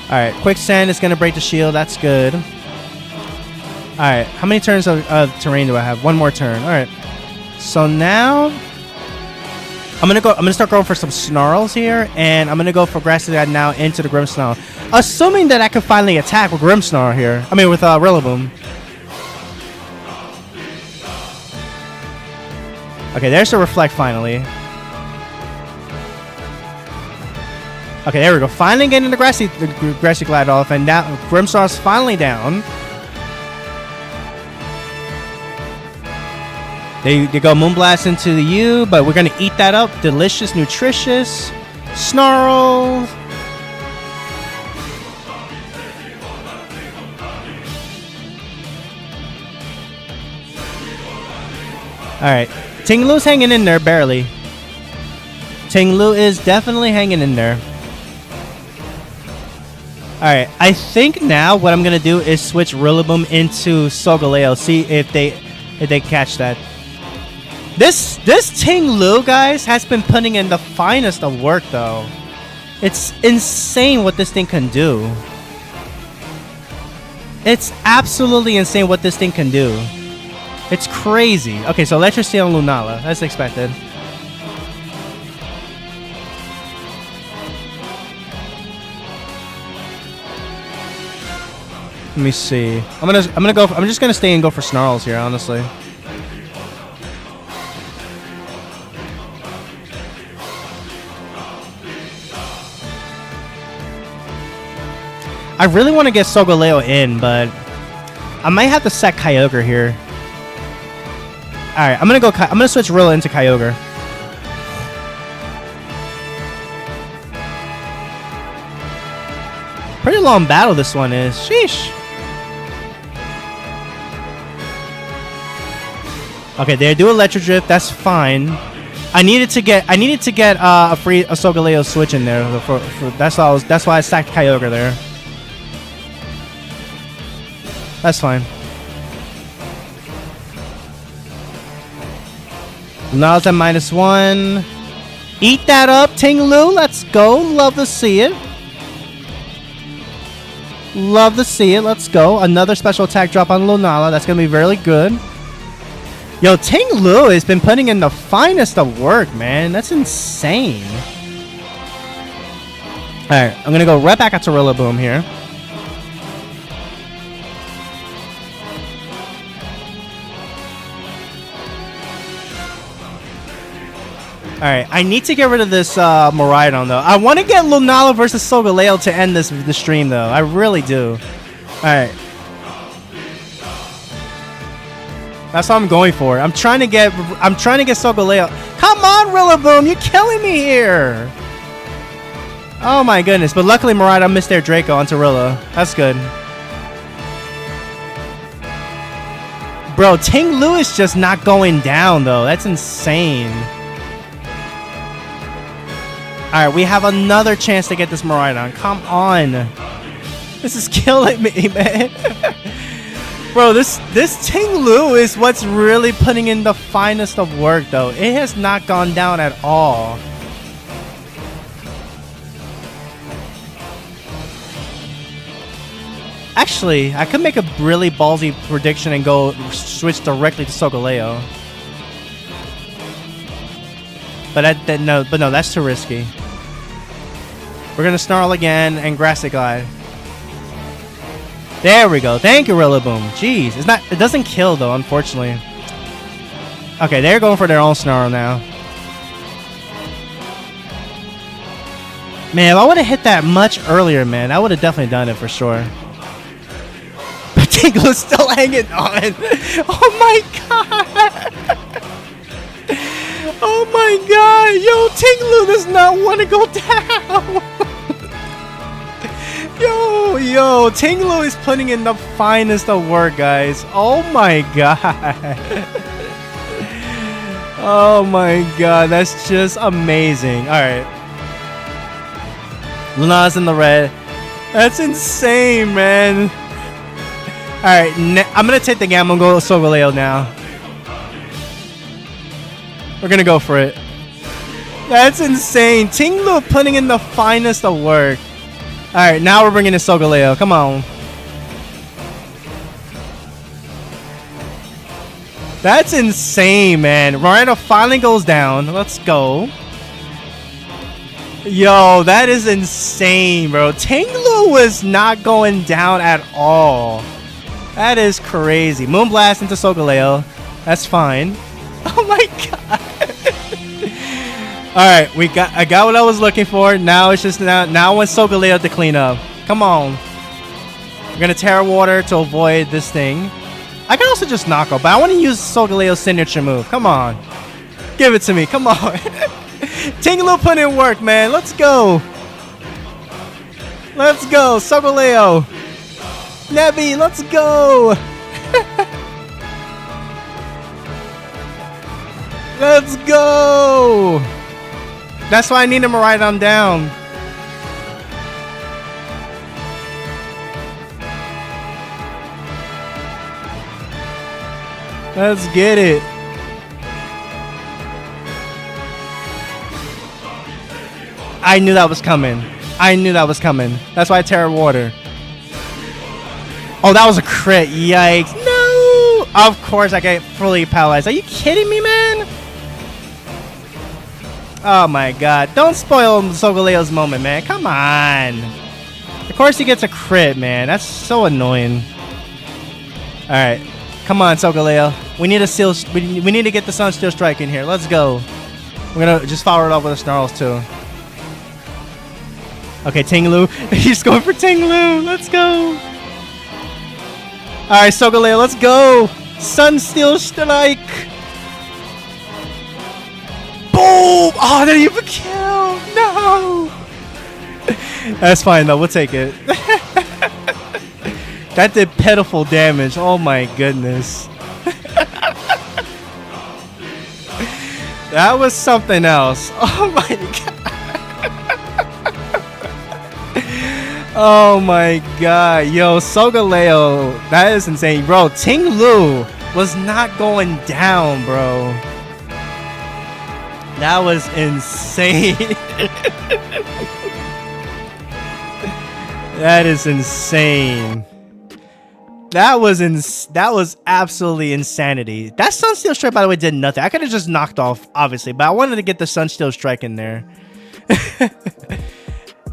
[SPEAKER 1] Alright, Quicksand is going to break the shield. That's good. Alright, how many turns of terrain do I have? One more turn. Alright. So now... I'm gonna start going for some Snarls here, and I'm gonna go for Grassy Glide now into the Grimmsnarl. Assuming that I can finally attack with Grimmsnarl here. I mean, with Rillaboom. Okay, there's the Reflect finally. Okay, there we go. Finally getting the Grassy Glide off, and now Grimmsnarl's finally down. They go Moonblast into the U, but we're going to eat that up. Delicious, nutritious. Snarl. Alright. Tinglu's hanging in there, barely. Tinglu is definitely hanging in there. Alright, I think now what I'm going to do is switch Rillaboom into Solgaleo. See if they catch that. This Tinglu, guys, has been putting in the finest of work, though. It's insane what this thing can do. It's absolutely insane what this thing can do. It's crazy. Okay, so Electricity on Lunala. That's expected. Let me see. I'm just gonna stay and go for Snarls here, honestly. I really want to get Solgaleo in, but I might have to sack Kyogre here. All right, I'm gonna switch Rilla into Kyogre. Pretty long battle this one is. Sheesh. Okay, they do Electric Drift. That's fine. I needed to get a Solgaleo switch in there. That's why I sacked Kyogre there. That's fine. Lunala's at -1. Eat that up, Tinglu. Let's go. Love to see it. Love to see it. Let's go. Another special attack drop on Lunala. That's going to be really good. Yo, Tinglu has been putting in the finest of work, man. That's insane. Alright, I'm going to go right back out to Rillaboom here. Alright, I need to get rid of this Miraidon, though. I want to get Lunala versus Solgaleo to end the stream, though. I really do. Alright. That's what I'm going for. I'm trying to get Solgaleo. Come on, Rillaboom! You're killing me here! Oh my goodness. But luckily, Miraidon missed their Draco onto Rilla. That's good. Bro, Tinglu is just not going down, though. That's insane. Alright, we have another chance to get this Miraidon. Come on. This is killing me, man. Bro, this Ting Lu is what's really putting in the finest of work, though. It has not gone down at all. Actually, I could make a really ballsy prediction and go switch directly to Solgaleo. But no, that's too risky. We're gonna Snarl again and Grassy Glide. There we go. Thank you, Rillaboom. Jeez, it doesn't kill though, unfortunately. Okay, they're going for their own Snarl now. Man, if I would have hit that much earlier, man, I would have definitely done it for sure. But Tinglu's still hanging on. Oh my god. Oh my god. Yo, Tinglu does not want to go down. Yo, Tinglu is putting in the finest of work, guys. Oh my god. Oh my god, that's just amazing. Alright. Luna's in the red. That's insane, man. Alright, I'm gonna take the gamble and go Solgaleo now. We're gonna go for it. That's insane. Tinglu putting in the finest of work. Alright, now we're bringing in Solgaleo. Come on. That's insane, man. Miranda finally goes down. Let's go. Yo, that is insane, bro. Tinglu was not going down at all. That is crazy. Moonblast into Solgaleo. That's fine. Oh my god. Alright, I got what I was looking for. Now it's just now I want Solgaleo to clean up. Come on. We're gonna Terra Water to avoid this thing. I can also just knock off, but I want to use Solgaleo's signature move. Come on. Give it to me. Come on. Tinglu put in work, man. Let's go. Let's go. Solgaleo. Nebby, let's go. Let's go. That's why I need him to ride on down. Let's get it. I knew that was coming. I knew that was coming. That's why I Terra Water. Oh, that was a crit. Yikes. No. Of course I get fully paralyzed. Are you kidding me, man? Oh my god. Don't spoil Solgaleo's moment, man. Come on. Of course he gets a crit, man. That's so annoying. Alright. Come on, Solgaleo. We need a seal. We need to get the Sun Steel Strike in here. Let's go. We're gonna just follow it up with the Snarls too. Okay, Tinglu. He's going for Tinglu. Let's go. Alright, Solgaleo, let's go. Sun Steel Strike. Boom! Oh, they didn't even kill. No. That's fine though. We'll take it. That did pitiful damage. Oh my goodness. That was something else. Oh my god. Oh my god. Yo, Solgaleo. That is insane. Bro, Tinglu was not going down, bro. That was insane. That is insane. That was absolutely insanity. That Sunsteel Strike, by the way, did nothing. I could have just knocked off, obviously, but I wanted to get the Sunsteel Strike in there.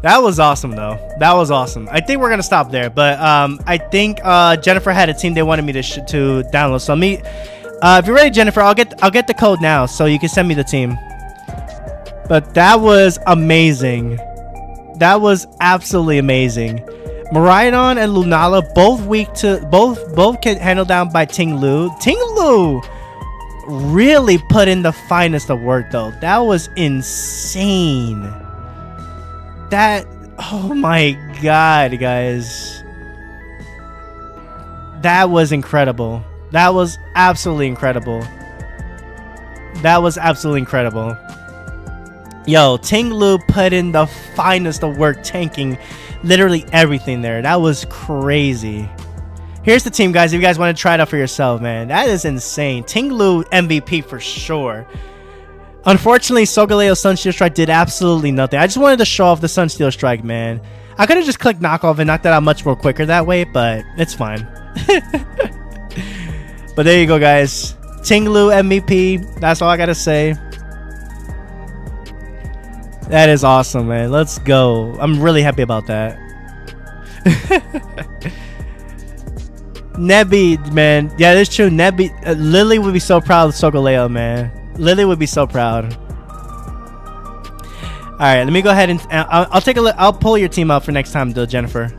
[SPEAKER 1] That was awesome, though. That was awesome. I think we're gonna stop there, but I think Jennifer had a team they wanted me to download. So if you're ready, Jennifer, I'll get the code now, so you can send me the team. But that was amazing. That was absolutely amazing. Miraidon and Lunala both weak to both get handled down by Tinglu. Tinglu really put in the finest of work though. That was insane. That, oh my god, guys. That was incredible. That was absolutely incredible. That was absolutely incredible. Yo, Tinglu put in the finest of work tanking literally everything there. That was crazy. Here's the team, guys. If you guys want to try it out for yourself, man. That is insane. Tinglu MVP for sure. Unfortunately, Solgaleo Sunsteel Strike did absolutely nothing. I just wanted to show off the Sunsteel Strike, man. I could have just clicked knockoff and knocked that out much more quicker that way, but it's fine. But there you go, guys. Tinglu MVP. That's all I gotta say. That is awesome, man. Let's go. I'm really happy about that. Nebby, man. Yeah, that's true. Nebby, Lily would be so proud of Solgaleo, man. Lily would be so proud. All right, let me go ahead and I'll take a look. I'll pull your team out for next time, though, Jennifer.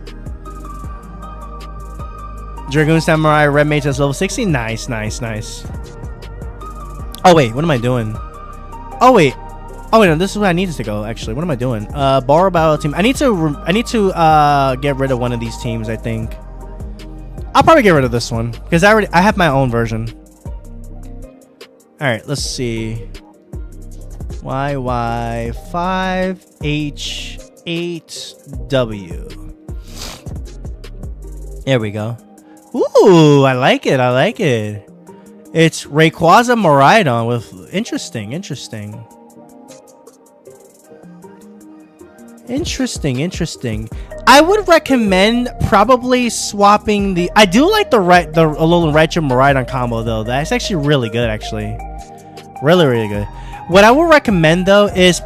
[SPEAKER 1] Dragoon Samurai Red Mage is level 60. Nice, nice, nice. Oh wait, what am I doing? Oh wait, no, this is where I needed to go. Actually, what am I doing? Borrow battle team. I need to get rid of one of these teams. I think I'll probably get rid of this one because I have my own version. All right, let's see. YY5H8W. There we go. Ooh, I like it. I like it. It's Rayquaza Miraidon with interesting. I would recommend probably swapping the. I do like the Alolan Raichu Miraidon combo though. That's actually really good. Actually, really good. What I would recommend though is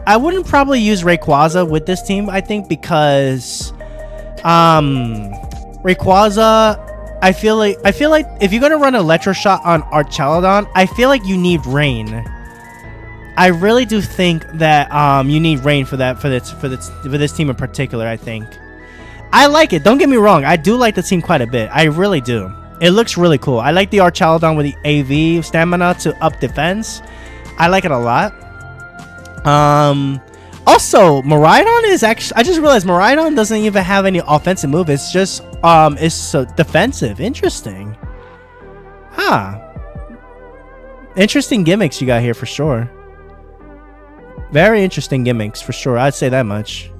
[SPEAKER 1] I wouldn't probably use Rayquaza with this team. I think because Rayquaza. I feel like if you're gonna run Electro Shot on Archaladon, I feel like you need Rain. I really do think that you need Rain for this team in particular. I think I like it. Don't get me wrong. I do like the team quite a bit. I really do. It looks really cool. I like the Archaladon with the AV stamina to up defense. I like it a lot. Also, Miraidon is actually. I just realized Miraidon doesn't even have any offensive move. It's just it's so defensive. Interesting. Huh. Interesting gimmicks you got here for sure. Very interesting gimmicks for sure. I'd say that much.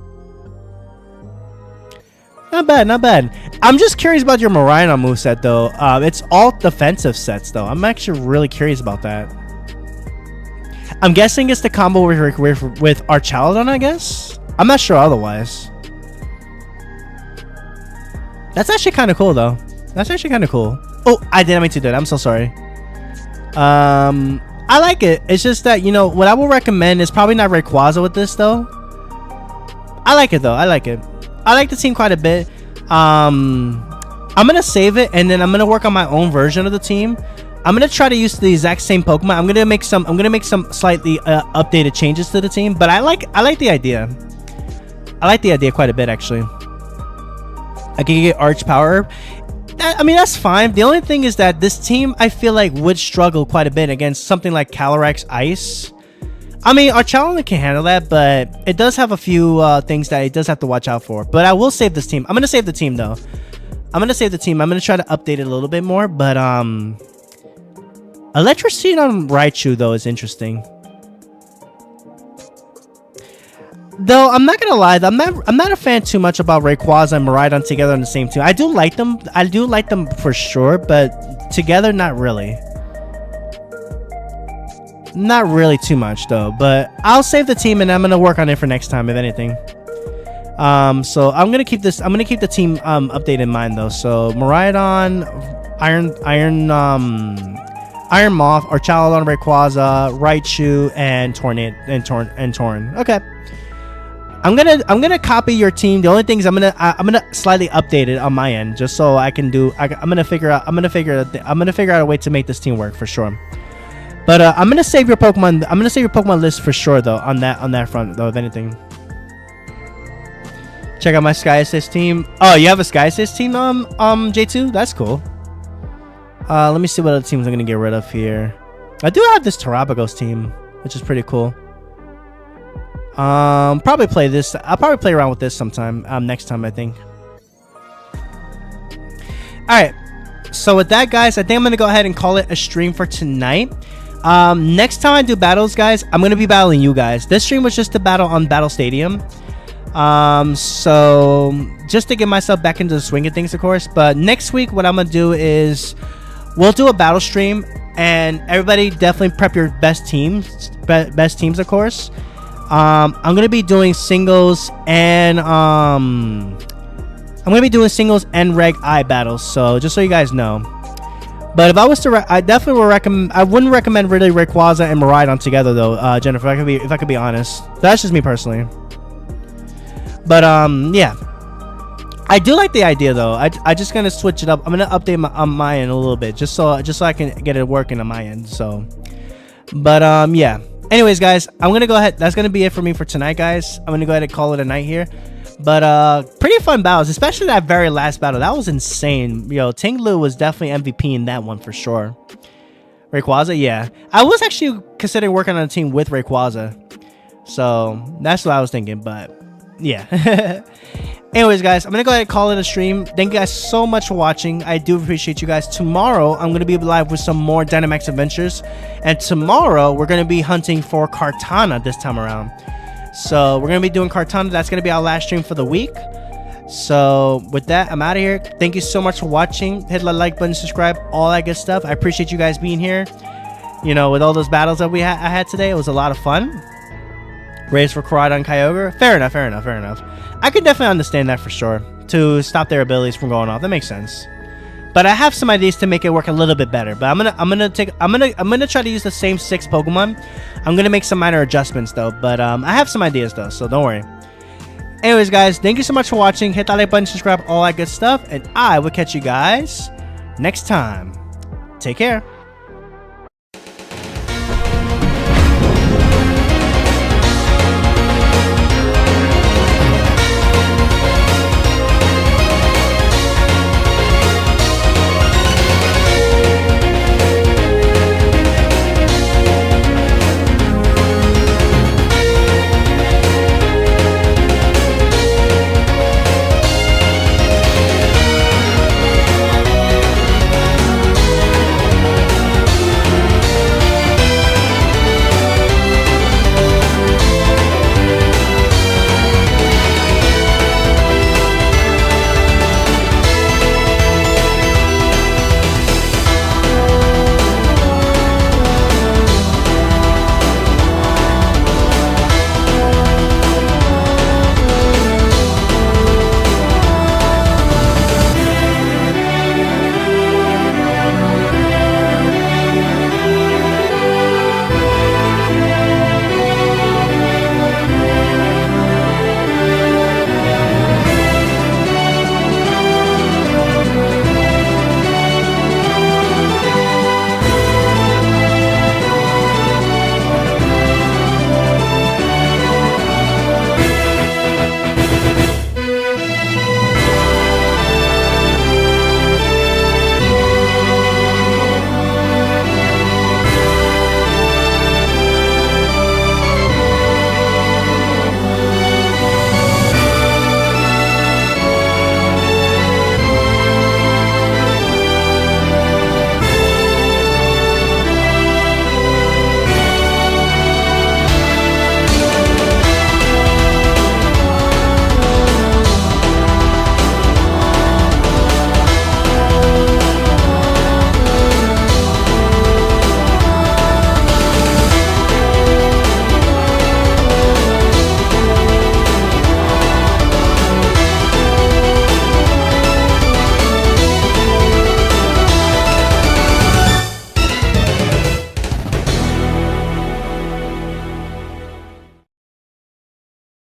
[SPEAKER 1] Not bad, not bad. I'm just curious about your Miraidon moveset though. It's all defensive sets though. I'm actually really curious about that. I'm guessing it's the combo with Archaladon, I guess? I'm not sure otherwise. That's actually kind of cool, though. That's actually kind of cool. Oh, I didn't mean to do that. I'm so sorry. I like it. It's just that, you know, what I will recommend is probably not Rayquaza with this, though. I like it, though. I like it. I like the team quite a bit. I'm going to save it, and then I'm going to work on my own version of the team. I'm gonna try to use the exact same Pokemon. I'm gonna make some slightly updated changes to the team, but I like the idea. I like the idea quite a bit actually. I can get Arch Power. I mean that's fine. The only thing is that this team I feel like would struggle quite a bit against something like Calyrex Ice. I mean Archaladon can handle that, but it does have a few things that it does have to watch out for. But I will save this team. I'm gonna save the team though. I'm gonna save the team. I'm gonna try to update it a little bit more, but Electricity on Raichu though is interesting. Though I'm not gonna lie, I'm not a fan too much about Rayquaza and Miraidon together on the same team. I do like them for sure, but together not really. Not really too much though, but I'll save the team and I'm gonna work on it for next time if anything. So I'm gonna keep the team updated in mind though. So Miraidon, Iron Moth, Archaladon, Rayquaza, Raichu, and Torn. Okay. I'm gonna copy your team. The only thing is I'm gonna slightly update it on my end just so I can do. I'm gonna figure out a way to make this team work for sure. But I'm gonna save your Pokemon. I'm gonna save your Pokemon list for sure though on that front though if anything. Check out my Sky Assist team. Oh, you have a Sky Assist team J2? That's cool. Let me see what other teams I'm gonna get rid of here. I do have this Terrapagos team, which is pretty cool. Probably play this. I'll probably play around with this sometime. Next time I think. All right. So with that, guys, I think I'm gonna go ahead and call it a stream for tonight. Next time I do battles, guys, I'm gonna be battling you guys. This stream was just a battle on Battle Stadium. So just to get myself back into the swing of things, of course. But next week, what I'm gonna do is we'll do a battle stream, and everybody definitely prep your best teams, of course. I'm gonna be doing singles and reg I battles. So just so you guys know. But if I was to, I definitely would recommend. I wouldn't recommend really Rayquaza and Miraidon together though, Jennifer. If I could be honest, that's just me personally. But yeah, I do like the idea though. I just gonna switch it up. I'm gonna update on my end a little bit, just so I can get it working on my end. So, but yeah. Anyways, guys, I'm gonna go ahead. That's gonna be it for me for tonight, guys. I'm gonna go ahead and call it a night here. But pretty fun battles, especially that very last battle. That was insane. Yo, Tinglu was definitely MVP in that one for sure. Rayquaza, yeah. I was actually considering working on a team with Rayquaza. So that's what I was thinking, but yeah. Anyways, guys, I'm going to go ahead and call it a stream. Thank you guys so much for watching. I do appreciate you guys. Tomorrow, I'm going to be live with some more Dynamax adventures. And tomorrow, we're going to be hunting for Kartana this time around. So we're going to be doing Kartana. That's going to be our last stream for the week. So with that, I'm out of here. Thank you so much for watching. Hit the like button, subscribe, all that good stuff. I appreciate you guys being here. You know, with all those battles that I had today, it was a lot of fun. Race for Koraidon and Kyogre. Fair enough. I can definitely understand that for sure. To stop their abilities from going off. That makes sense. But I have some ideas to make it work a little bit better. But I'm gonna try to use the same 6 Pokemon. I'm gonna make some minor adjustments though. But I have some ideas though, so don't worry. Anyways, guys, thank you so much for watching. Hit that like button, subscribe, all that good stuff, and I will catch you guys next time. Take care.